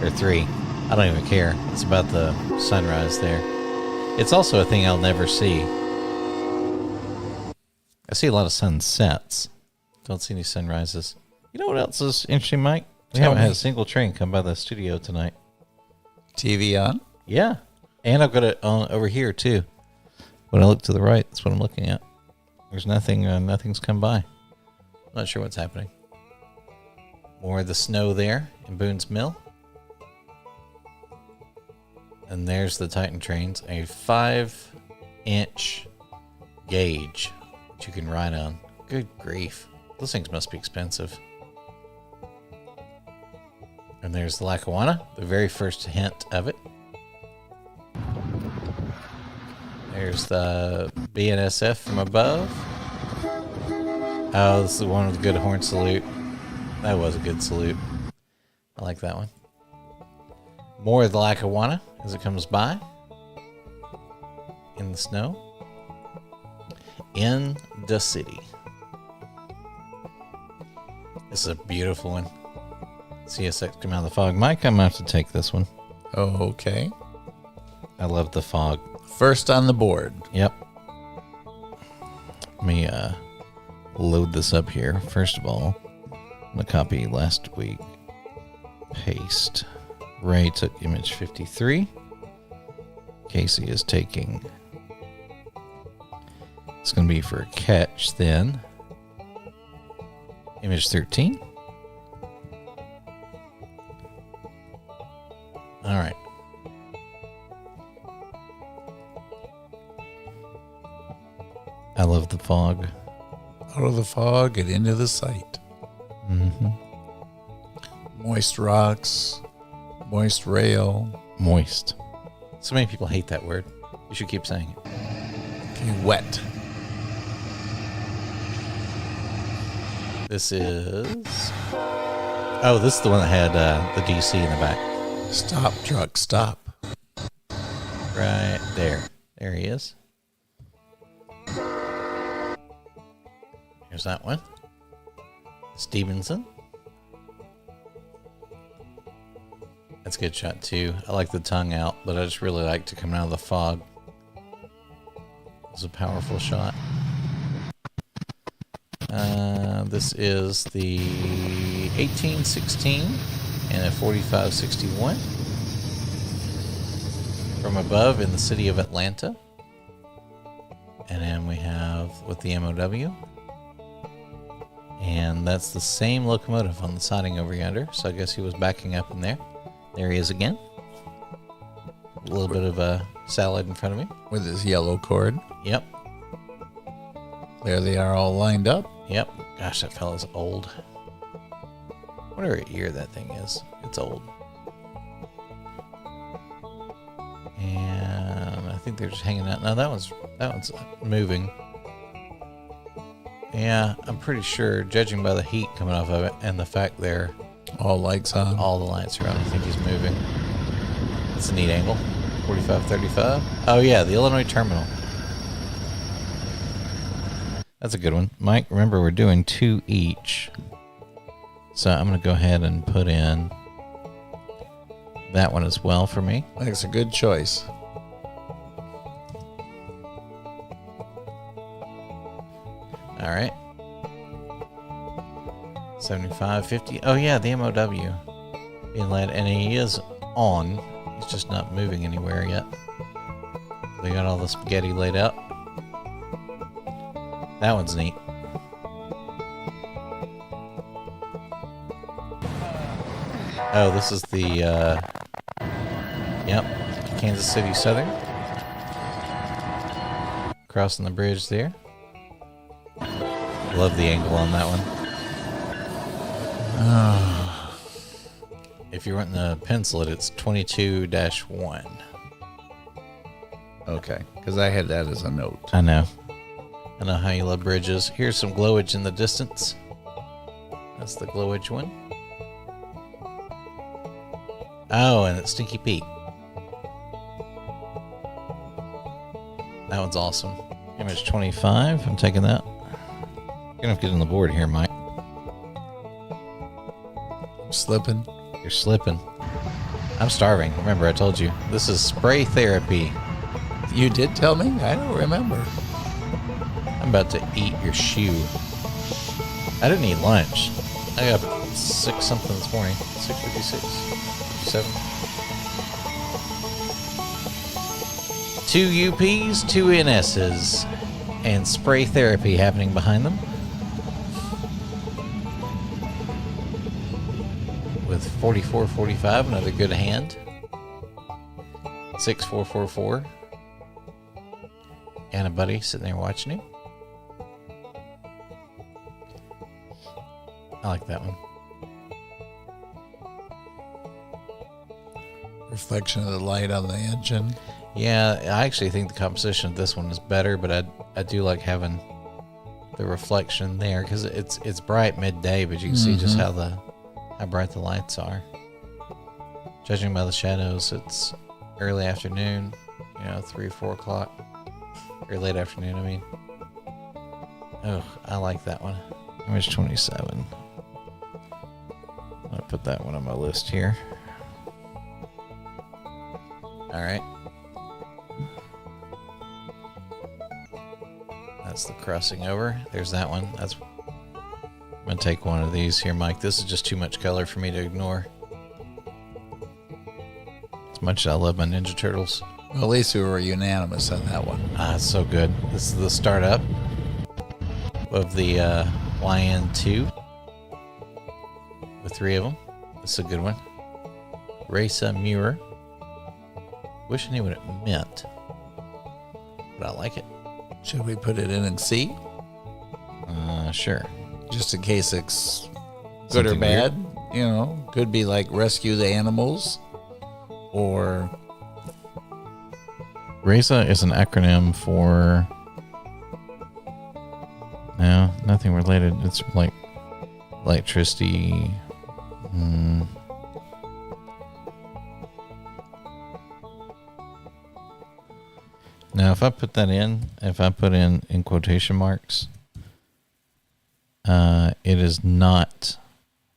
Speaker 1: or 3, I don't even care. It's about the sunrise there. It's also a thing I'll never see. I see a lot of sunsets. Don't see any sunrises. You know what else is interesting, Mike? We
Speaker 2: Tell
Speaker 1: haven't
Speaker 2: me.
Speaker 1: had a single train come by the studio tonight.
Speaker 2: TV on?
Speaker 1: Yeah. And I've got it on over here, too. When I look to the right, that's what I'm looking at. There's nothing, nothing's come by. Not sure what's happening. More of the snow there in Boone's Mill. And there's the Titan trains, a 5-inch gauge that you can ride on. Good grief. Those things must be expensive. And there's the Lackawanna, the very first hint of it. There's the BNSF from above. Oh, this is the one with the good horn salute. That was a good salute. I like that one. More of the Lackawanna as it comes by in the snow in the city. This is a beautiful one. CSX come out of the fog. Mike, I'm going to have to take this one.
Speaker 2: Oh, okay.
Speaker 1: I love the fog.
Speaker 2: First on the board.
Speaker 1: Yep. Let me load this up here. First of all, I'm going to copy last week. Paste. Ray took image 53. Casey is taking. It's going to be for a catch then. Image 13. All right. I love the fog.
Speaker 2: Out of the fog and into the sight.
Speaker 1: Mm-hmm.
Speaker 2: Moist rocks. Moist rail.
Speaker 1: Moist. So many people hate that word. You should keep saying it.
Speaker 2: Okay, wet.
Speaker 1: This is... Oh, this is the one that had the DC in the back.
Speaker 2: Stop, truck, stop.
Speaker 1: Right there. There he is. Here's that one. Stevenson. That's a good shot too. I like the tongue out, but I just really like to come out of the fog. It's a powerful shot. This is the 1816 and a 4561 from above in the city of Atlanta. And then we have with the MOW. And that's the same locomotive on the siding over yonder. So I guess he was backing up in there. There he is again. A little bit of a salad in front of me.
Speaker 2: With his yellow cord.
Speaker 1: Yep.
Speaker 2: There they are all lined up.
Speaker 1: Yep. Gosh, that fella's old. Whatever year that thing is, it's old. And I think they're just hanging out. No, that one's moving. Yeah, I'm pretty sure, judging by the heat coming off of it and the fact they're
Speaker 2: All lights on.
Speaker 1: all the lights are on, I think he's moving. It's a neat angle. 45-35. Oh yeah, the Illinois Terminal. That's a good one. Mike, remember we're doing 2 each. So I'm going to go ahead and put in that one as well for me.
Speaker 2: I think it's a good choice.
Speaker 1: All right. 75-50. Oh yeah, the MOW being led, and he is on. He's just not moving anywhere yet. They got all the spaghetti laid out. That one's neat. Oh, this is the Kansas City Southern. Crossing the bridge there. Love the angle on that one. If you're wanting to pencil it, it's 22-1.
Speaker 2: Okay, because I had that as a note.
Speaker 1: I know how you love bridges. Here's some glowage in the distance. That's the glowage one. Oh, and it's Stinky Pete. That one's awesome. Image 25. I'm taking that. You're gonna have to get on the board here, Mike.
Speaker 2: Slipping.
Speaker 1: You're slipping. I'm starving. Remember, I told you. This is spray therapy.
Speaker 2: You did tell me? I don't remember.
Speaker 1: I'm about to eat your shoe. I didn't eat lunch. I got 6 something this morning. 6:56. 7. 2 UPs, 2 NSs, and spray therapy happening behind them. With 44.45, another good hand. 6.444. And a buddy sitting there watching him. I like that one.
Speaker 2: Reflection of the light on the engine.
Speaker 1: Yeah, I actually think the composition of this one is better, but I do like having the reflection there because it's bright midday, but you can see just how bright the lights are. Judging by the shadows, it's early afternoon, 3 or 4 o'clock, or late afternoon. I mean, oh, I like that one. Image 27. I'll put that one on my list here. All right. That's the crossing over. There's that one. I'm going to take one of these here, Mike. This is just too much color for me to ignore. As much as I love my Ninja Turtles.
Speaker 2: Well, at least we were unanimous on that one.
Speaker 1: It's so good. This is the startup of the YN2 with 3 of them. This is a good one. Raisa Muir. Wish I knew what it meant, but I like it.
Speaker 2: Should we put it in C?
Speaker 1: Sure.
Speaker 2: Just in case it's good or
Speaker 1: Something
Speaker 2: bad. Could be like rescue the animals or...
Speaker 1: RAISA is an acronym for... No, nothing related. It's like electricity. Now, if I put in quotation marks, it is not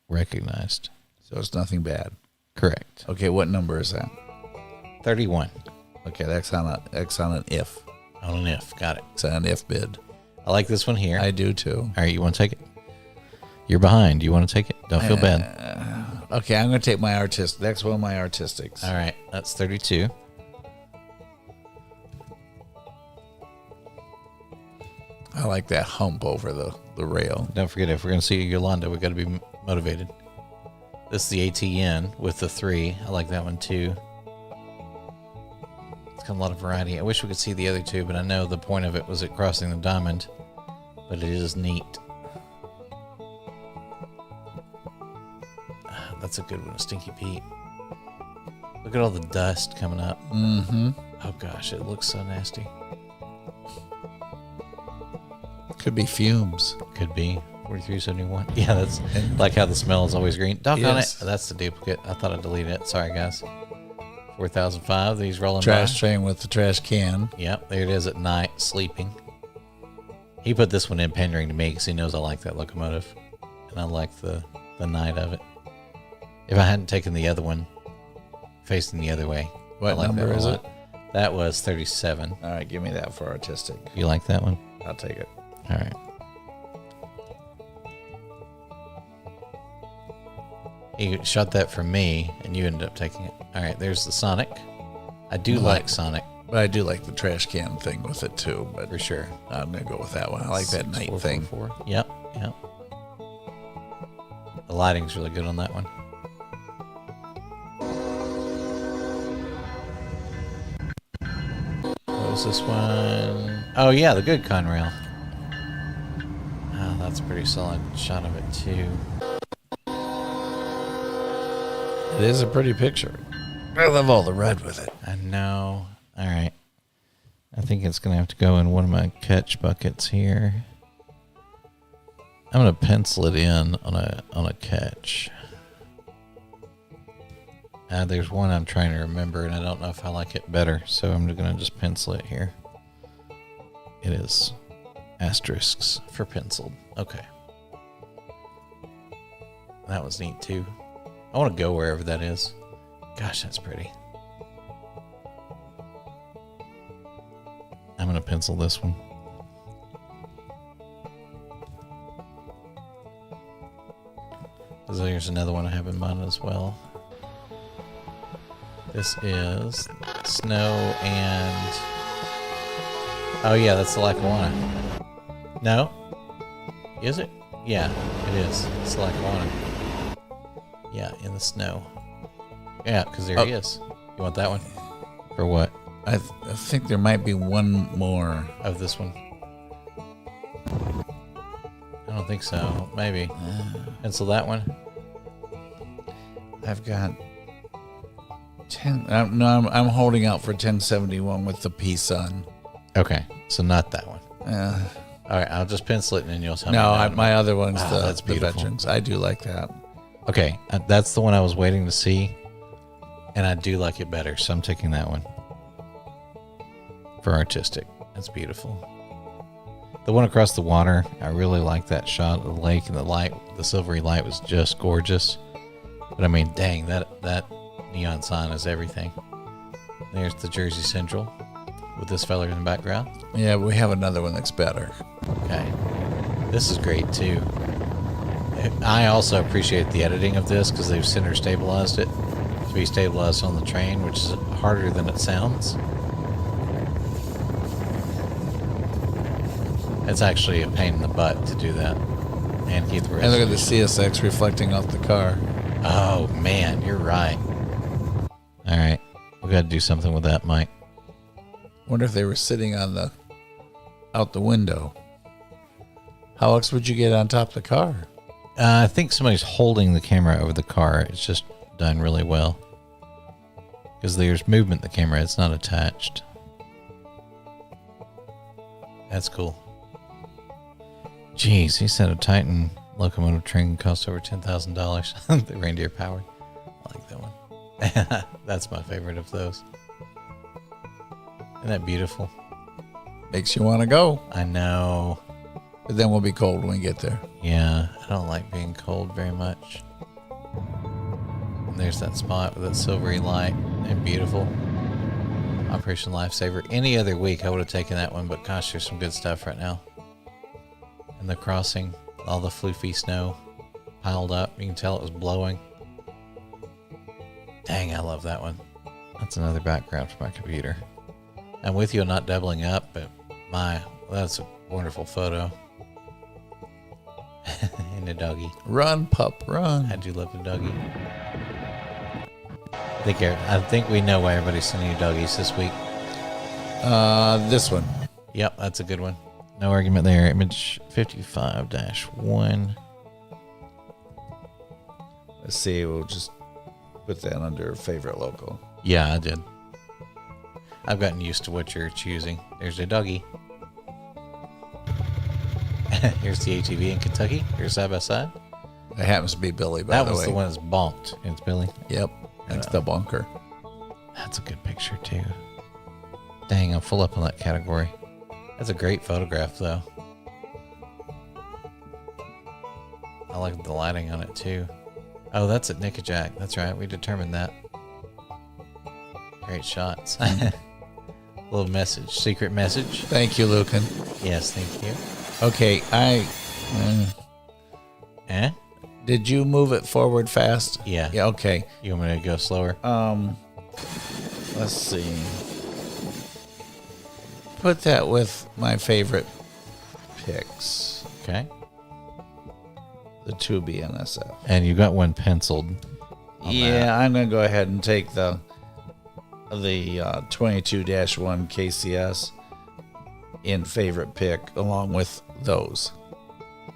Speaker 1: recognized.
Speaker 2: So it's nothing bad.
Speaker 1: Correct.
Speaker 2: Okay, what number is that?
Speaker 1: 31.
Speaker 2: Okay, that's on an if.
Speaker 1: On an if. Got it.
Speaker 2: It's on an if bid.
Speaker 1: I like this one here.
Speaker 2: I do too.
Speaker 1: All right, you want to take it? You're behind. You want to take it? Don't feel bad.
Speaker 2: Okay, I'm going to take my artistic. That's one of my artistics.
Speaker 1: All right, that's 32.
Speaker 2: I like that hump over the rail.
Speaker 1: Don't forget, if we're going to see Yolanda, we've got to be motivated. This is the ATN with the 3. I like that one too. It's got a lot of variety. I wish we could see the other 2, but I know the point of it was at crossing the diamond. But it is neat. That's a good one, Stinky Pete. Look at all the dust coming up.
Speaker 2: Mm-hmm.
Speaker 1: Oh gosh, it looks so nasty.
Speaker 2: Could be fumes.
Speaker 1: Could be. 4371. Yeah, that's like how the smell is always green. Doggone it. That's the duplicate. I thought I deleted it. Sorry, guys. 4005. These rolling
Speaker 2: trash
Speaker 1: by.
Speaker 2: train with the trash can.
Speaker 1: Yep, there it is at night, sleeping. He put this one in pandering to me because he knows I like that locomotive. And I like the night of it. If I hadn't taken the other one, facing the other way.
Speaker 2: What number is it?
Speaker 1: That was 37.
Speaker 2: All right, give me that for artistic.
Speaker 1: You like that one?
Speaker 2: I'll take it.
Speaker 1: All right. You shot that for me, and you ended up taking it. All right, there's the Sonic. I do like Sonic.
Speaker 2: But I do like the trash can thing with it, too. But
Speaker 1: for sure.
Speaker 2: I'm going to go with that one. I like that night thing.
Speaker 1: Yep. The lighting's really good on that one. What was this one? Oh, yeah, the good Conrail. Oh, that's a pretty solid shot of it, too.
Speaker 2: It is a pretty picture. I love all the red with it.
Speaker 1: I know. All right. I think it's going to have to go in one of my catch buckets here. I'm going to pencil it in on a catch. There's one I'm trying to remember, and I don't know if I like it better, so I'm going to just pencil it here. It is asterisks for penciled. Okay. That was neat, too. I want to go wherever that is. Gosh, that's pretty. I'm going to pencil this one. because there's another one I have in mind as well. This is snow and... Oh, yeah, that's the Lackawanna. No? Is it? Yeah, it is. It's the Lackawanna. Yeah, in the snow. Yeah, because there he is. You want that one? For what?
Speaker 2: I think there might be one more.
Speaker 1: Of this one? I don't think so. Maybe. Cancel that one.
Speaker 2: I've got 10. I'm holding out for 1071 with the peace on.
Speaker 1: Okay, so not that one.
Speaker 2: Uh,
Speaker 1: All right, I'll just pencil it and then you'll tell me.
Speaker 2: No, my other one's
Speaker 1: that's
Speaker 2: the
Speaker 1: beautiful.
Speaker 2: veterans. I do like that.
Speaker 1: Okay, that's the one I was waiting to see, and I do like it better, so I'm taking that one for artistic. That's beautiful. The one across the water, I really like that shot of the lake, and the light, the silvery light was just gorgeous. But I mean, dang, that neon sign is everything. There's the Jersey Central with this fella in the background.
Speaker 2: Yeah, we have another one that's better.
Speaker 1: Okay. This is great too. I also appreciate the editing of this because they've center stabilized it to be stabilized on the train, which is harder than it sounds. It's actually a pain in the butt to do that and keep the
Speaker 2: And look at the
Speaker 1: resolution.
Speaker 2: CSX reflecting off the car.
Speaker 1: Oh man, you're right. All right, we got to do something with that, Mike.
Speaker 2: Wonder if they were sitting out the window. How else would you get on top of the car?
Speaker 1: I think somebody's holding the camera over the car. It's just done really well because there's movement in the camera. It's not attached. That's cool. Jeez, he said a Titan locomotive train costs over $10,000. The reindeer powered. I like that one. That's my favorite of those. Isn't that beautiful?
Speaker 2: Makes you want to go.
Speaker 1: I know.
Speaker 2: But then we'll be cold when we get there.
Speaker 1: Yeah, I don't like being cold very much. And there's that spot with that silvery light and beautiful. Operation Lifesaver. Any other week I would have taken that one, but gosh, there's some good stuff right now. And the crossing, all the floofy snow piled up. You can tell it was blowing. Dang, I love that one. That's another background for my computer. I'm with you on not doubling up, but that's a wonderful photo. And the doggy.
Speaker 2: Run, pup, run.
Speaker 1: I do love the doggy. I think we know why everybody's sending you doggies this week.
Speaker 2: This one.
Speaker 1: Yep, that's a good one. No argument there. Image 55-1.
Speaker 2: Let's see. We'll just put that under favorite local.
Speaker 1: Yeah, I did. I've gotten used to what you're choosing. There's a doggy. Here's the ATV in Kentucky. Here's side by side.
Speaker 2: It happens to be Billy, by the way.
Speaker 1: That was the one that's bonked. It's Billy.
Speaker 2: Yep. That's the bunker.
Speaker 1: That's a good picture, too. Dang, I'm full up on that category. That's a great photograph, though. I like the lighting on it, too. Oh, that's at Nickajack. That's right. We determined that. Great shots. Little message. Secret message.
Speaker 2: Thank you, Lucan.
Speaker 1: Yes, thank you.
Speaker 2: Okay, did you move it forward fast?
Speaker 1: Yeah.
Speaker 2: Yeah, okay.
Speaker 1: You want me to go slower?
Speaker 2: Let's see. Put that with my favorite picks.
Speaker 1: Okay.
Speaker 2: The 2B NSF.
Speaker 1: And you got one penciled.
Speaker 2: Yeah, I'm going to go ahead and take the 22-1 KCS in favorite pick along with those.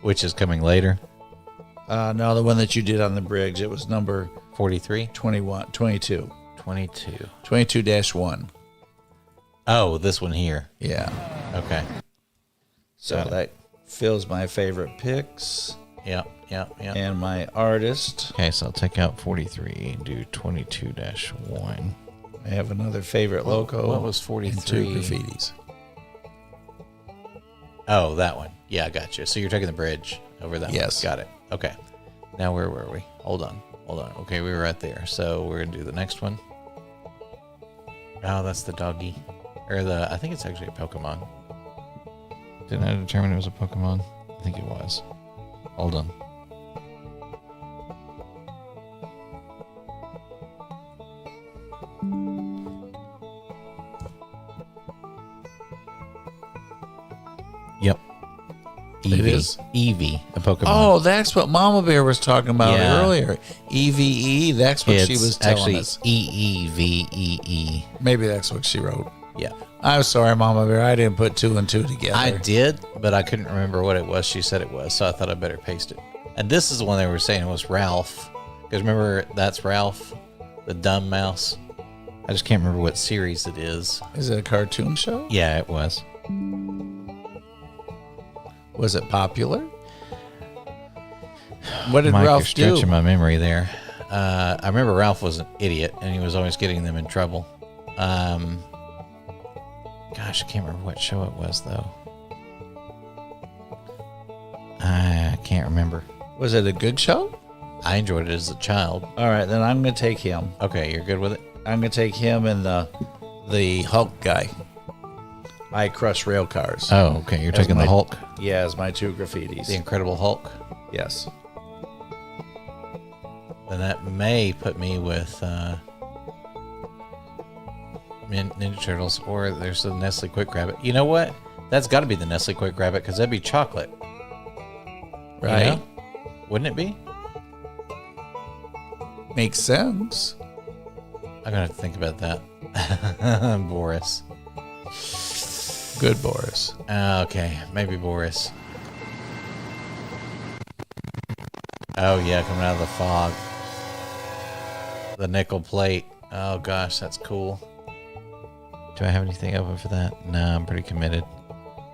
Speaker 1: Which is coming later?
Speaker 2: No, the one that you did on the bridge, it was number
Speaker 1: 43?
Speaker 2: 22.
Speaker 1: 22.
Speaker 2: 22-1.
Speaker 1: Oh, this one here.
Speaker 2: Yeah.
Speaker 1: Okay.
Speaker 2: So that fills my favorite picks
Speaker 1: Yep.
Speaker 2: and my artist.
Speaker 1: Okay, so I'll take out 43 and do 22-1.
Speaker 2: I have another favorite loco.
Speaker 1: What was
Speaker 2: and
Speaker 1: 43?
Speaker 2: 2 graffitis.
Speaker 1: Oh, that one. Yeah, I got you. So you're taking the bridge over that
Speaker 2: Yes.
Speaker 1: one. Got it. Okay. Now where were we? Hold on. Okay, we were right there. So we're going to do the next one. Oh, that's the doggy. I think it's actually a Pokemon. Didn't I determine it was a Pokemon? I think it was. Hold on. Yep.
Speaker 2: It is?
Speaker 1: Eevee, a Pokemon.
Speaker 2: Oh, that's what Mama Bear was talking about
Speaker 1: Yeah.
Speaker 2: earlier. EVE, that's what she was telling
Speaker 1: actually
Speaker 2: us.
Speaker 1: EEVEE.
Speaker 2: Maybe that's what she wrote.
Speaker 1: Yeah.
Speaker 2: I'm sorry, Mama Bear. I didn't put 2 and 2 together.
Speaker 1: I did, but I couldn't remember what it was. She said it was, so I thought I better paste it. And this is the one they were saying was Ralph. Because remember, that's Ralph, the dumb mouse. I just can't remember what series it is.
Speaker 2: Is it a cartoon show?
Speaker 1: Yeah, it was.
Speaker 2: Was it popular? What did
Speaker 1: Mike,
Speaker 2: Ralph
Speaker 1: you're
Speaker 2: do?
Speaker 1: stretching my memory there. I remember Ralph was an idiot, and he was always getting them in trouble. Gosh, I can't remember what show it was, though. I can't remember.
Speaker 2: Was it a good show?
Speaker 1: I enjoyed it as a child.
Speaker 2: All right, then I'm going to take him.
Speaker 1: Okay, you're good with it?
Speaker 2: I'm going to take him and the Hulk guy. I crush rail cars.
Speaker 1: Oh, okay. You're taking the Hulk?
Speaker 2: Yeah, as my 2 graffitis.
Speaker 1: The Incredible Hulk?
Speaker 2: Yes.
Speaker 1: Then that may put me with Ninja Turtles, or there's the Nestle Quick Rabbit. You know what? That's got to be the Nestle Quick Rabbit, because that'd be chocolate.
Speaker 2: Right?
Speaker 1: You know? Wouldn't it be?
Speaker 2: Makes sense.
Speaker 1: I'm going to have to think about that. Boris.
Speaker 2: Good, Boris.
Speaker 1: Okay, maybe Boris. Oh, yeah, coming out of the fog. The nickel plate. Oh, gosh, that's cool. Do I have anything open for that? No, I'm pretty committed.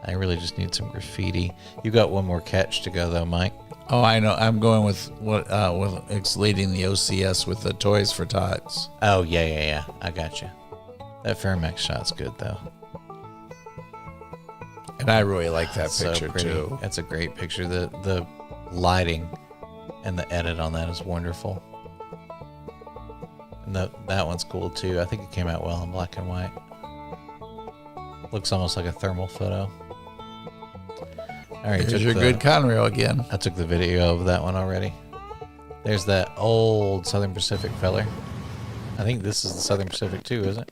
Speaker 1: I really just need some graffiti. You got one more catch to go, though, Mike.
Speaker 2: Oh, I know. I'm going with what with it's leading the OCS with the Toys for Tots.
Speaker 1: Oh, yeah. I got you. That Fermax shot's good, though.
Speaker 2: And I really like that
Speaker 1: So
Speaker 2: picture,
Speaker 1: pretty.
Speaker 2: too.
Speaker 1: That's a great picture. The lighting and the edit on that is wonderful. And that one's cool, too. I think it came out well in black and white. Looks almost like a thermal photo. All right,
Speaker 2: Here's your good Conrail again.
Speaker 1: I took the video of that one already. There's that old Southern Pacific feller. I think this is the Southern Pacific too, isn't it?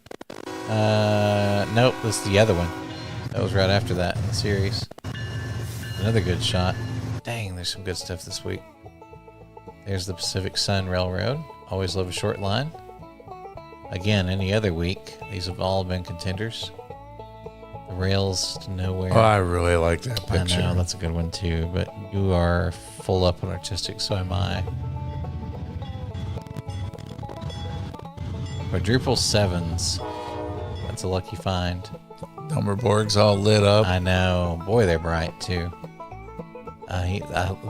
Speaker 1: Nope, this is the other one. That was right after that in the series. Another good shot. Dang, there's some good stuff this week. There's the Pacific Sun Railroad. Always love a short line. Again, any other week, these have all been contenders. The rails to nowhere.
Speaker 2: Oh, I really like that picture.
Speaker 1: I know, that's a good one too, but you are full up on artistic, so am I. Quadruple sevens. That's a lucky find.
Speaker 2: Number board's all lit up.
Speaker 1: I know. Boy, they're bright too. I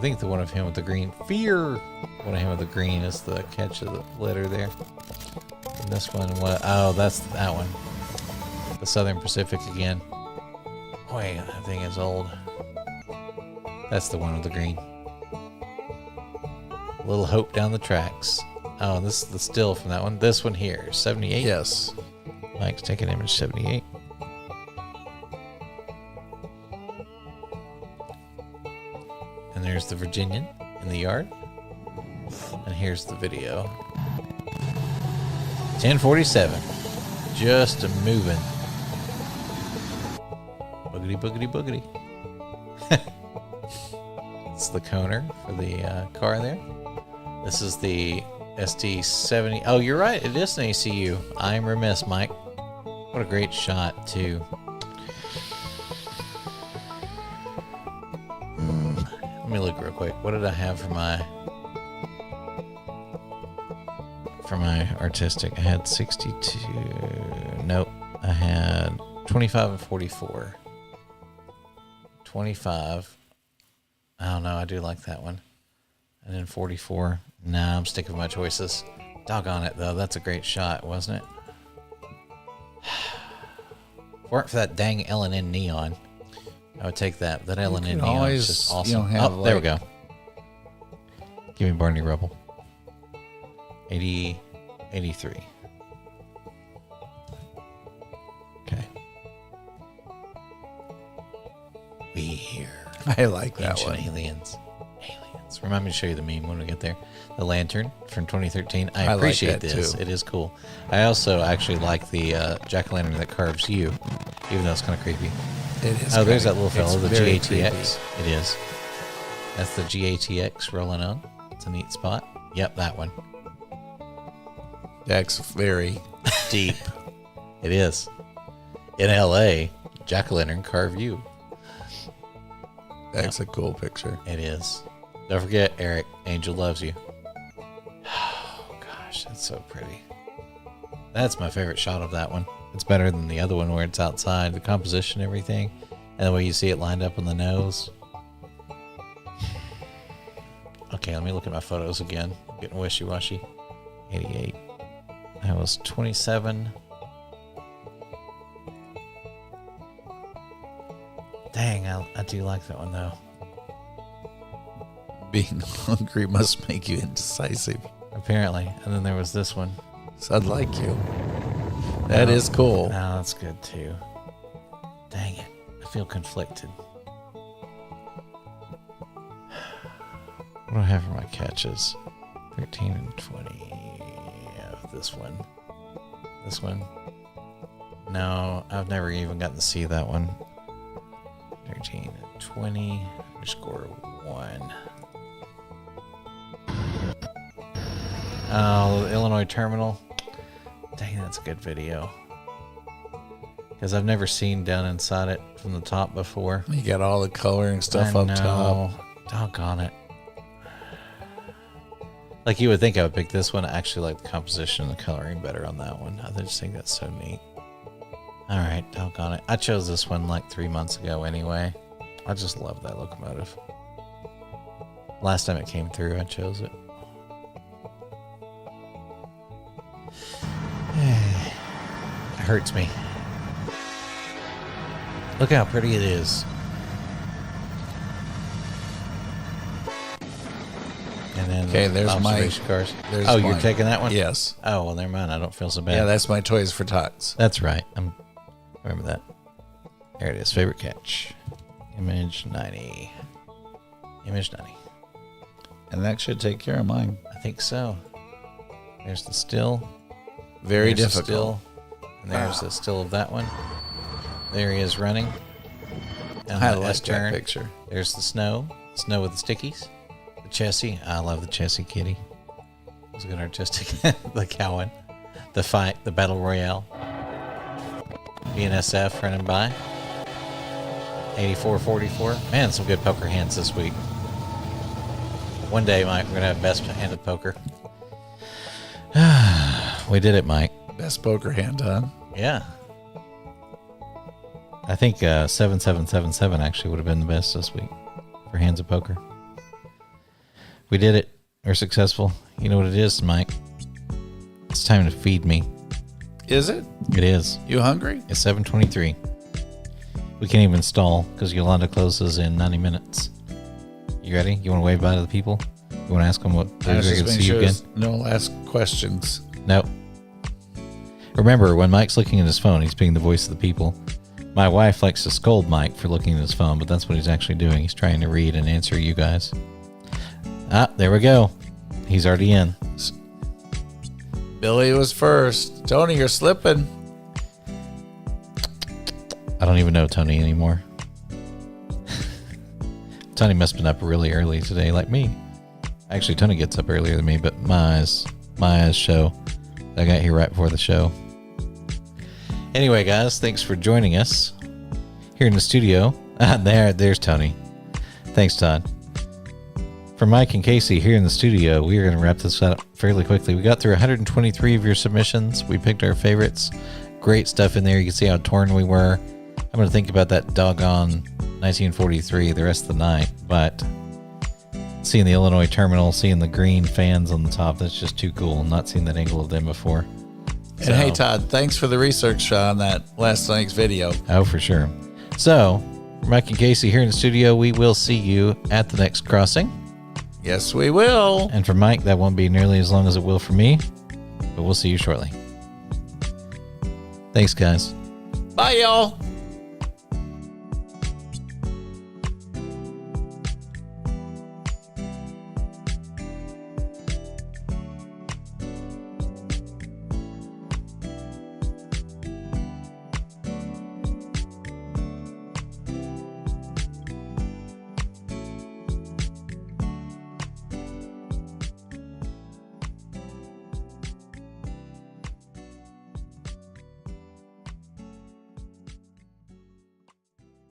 Speaker 1: think the one of him with the green. Fear! One of him with the green is the catch of the letter there. And this one, what? Oh, that's that one. The Southern Pacific again. Boy, that thing is old. That's the one with the green. Little hope down the tracks. Oh, this is the still from that one. This one here, 78.
Speaker 2: Yes.
Speaker 1: Mike's taking image 78. And there's the Virginian in the yard. And here's the video. 1047. Just a moving. Boogity, boogity, boogity. It's the coner for the car there. This is the ST70. Oh, you're right. It is an ACU. I'm remiss, Mike. What a great shot, too. Let me look real quick. What did I have for my artistic? I had 62. Nope. I had 25 and 44. 25. I don't know. I do like that one. And then 44. Nah, I'm sticking with my choices. Doggone it, though. That's a great shot, wasn't it? If it weren't for that dang L&N neon, I would take that. That L&N neon is just awesome. There we go. Give me Barney Rubble. 80, 83. Okay. We here.
Speaker 2: I like that
Speaker 1: Ancient
Speaker 2: one.
Speaker 1: Aliens. Remind me to show you the meme when we get there. The lantern from 2013. I
Speaker 2: like
Speaker 1: appreciate
Speaker 2: that
Speaker 1: this.
Speaker 2: too.
Speaker 1: It is cool. I also actually like the jack-o'-lantern that carves you, even though it's kind of creepy.
Speaker 2: It is.
Speaker 1: Oh, there's
Speaker 2: great.
Speaker 1: that little fellow,
Speaker 2: It's
Speaker 1: the
Speaker 2: very
Speaker 1: GATX. It is. That's the GATX rolling on. It's a neat spot. Yep, that one.
Speaker 2: creepy. That's very deep.
Speaker 1: It is. In LA, jack-o'-lantern car view.
Speaker 2: That's a cool picture.
Speaker 1: It is. Don't forget, Eric, Angel loves you. Oh, gosh, that's so pretty. That's my favorite shot of that one. It's better than the other one where it's outside, the composition, everything, and the way you see it lined up on the nose. Okay, let me look at my photos again. I'm getting wishy-washy. 88. That was 27. Dang, I do like that one, though.
Speaker 2: Being hungry must make you indecisive.
Speaker 1: Apparently. And then there was this one.
Speaker 2: So I'd like you. That is cool.
Speaker 1: No, that's good, too. Dang it. I feel conflicted. What do I have for my catches? 13 and 20. Yeah, this one. This one. No, I've never even gotten to see that one. 13 and 20. We score 1. Oh, the Illinois Terminal. Dang, that's a good video. Because I've never seen down inside it from the top before.
Speaker 2: You got all the coloring stuff up top.
Speaker 1: Doggone it. Like you would think I would pick this one. I actually like the composition and the coloring better on that one. I just think that's so neat. Alright, doggone it. I chose this one like 3 months ago anyway. I just love that locomotive. Last time it came through, I chose it. It hurts me. Look how pretty it is. And then
Speaker 2: Okay, there's
Speaker 1: observation
Speaker 2: my
Speaker 1: cars.
Speaker 2: there's
Speaker 1: You're
Speaker 2: mine.
Speaker 1: taking that one?
Speaker 2: Yes.
Speaker 1: Oh, well, never mind. I don't feel so bad.
Speaker 2: Yeah, that's my Toys for Tots.
Speaker 1: That's right. I remember that. There it is. Favorite catch. Image 90. Image 90.
Speaker 2: And that should take care of mine.
Speaker 1: I think so. There's the still.
Speaker 2: Very
Speaker 1: There's the
Speaker 2: difficult.
Speaker 1: still. And there's the still of that one. There he is running. And
Speaker 2: I
Speaker 1: the
Speaker 2: like
Speaker 1: S-turn.
Speaker 2: that picture.
Speaker 1: There's the snow. Snow with the stickies. The chassis. I love the chassis kitty. It was a good artistic. The Cowan. The fight. The battle royale. BNSF running by. 84-44. Man, some good poker hands this week. One day, Mike, we're going to have best hand of poker. We did it, Mike.
Speaker 2: Best poker hand, huh?
Speaker 1: Yeah. I think 7777 actually would have been the best this week for hands of poker. We did it. We're successful. You know what it is, Mike? It's time to feed me.
Speaker 2: Is it?
Speaker 1: It is.
Speaker 2: You hungry?
Speaker 1: It's 7:23. We can't even stall because Yolanda closes in 90 minutes. You ready? You want to wave bye to the people? You want to ask them what they're going to see you again?
Speaker 2: No last questions.
Speaker 1: No. Remember, when Mike's looking at his phone, he's being the voice of the people. My wife likes to scold Mike for looking at his phone, but that's what he's actually doing. He's trying to read and answer you guys. Ah, there we go. He's already in.
Speaker 2: Billy was first. Tony, you're slipping.
Speaker 1: I don't even know Tony anymore. Tony must have been up really early today, like me. Actually, Tony gets up earlier than me, but Maya's show. I got here right before the show. Anyway, guys, thanks for joining us here in the studio. There's Tony. Thanks, Todd. For Mike and Casey here in the studio, we are going to wrap this up fairly quickly. We got through 123 of your submissions. We picked our favorites. Great stuff in there. You can see how torn we were. I'm going to think about that doggone 1943 the rest of the night, but seeing the Illinois Terminal, seeing the green fans on the top, that's just too cool. Not seen that angle of them before.
Speaker 2: And hey, Todd, thanks for the research on that last night's video.
Speaker 1: Oh, for sure. So, for Mike and Casey here in the studio, we will see you at the next crossing.
Speaker 2: Yes, we will.
Speaker 1: And for Mike, that won't be nearly as long as it will for me, but we'll see you shortly. Thanks, guys.
Speaker 2: Bye, y'all.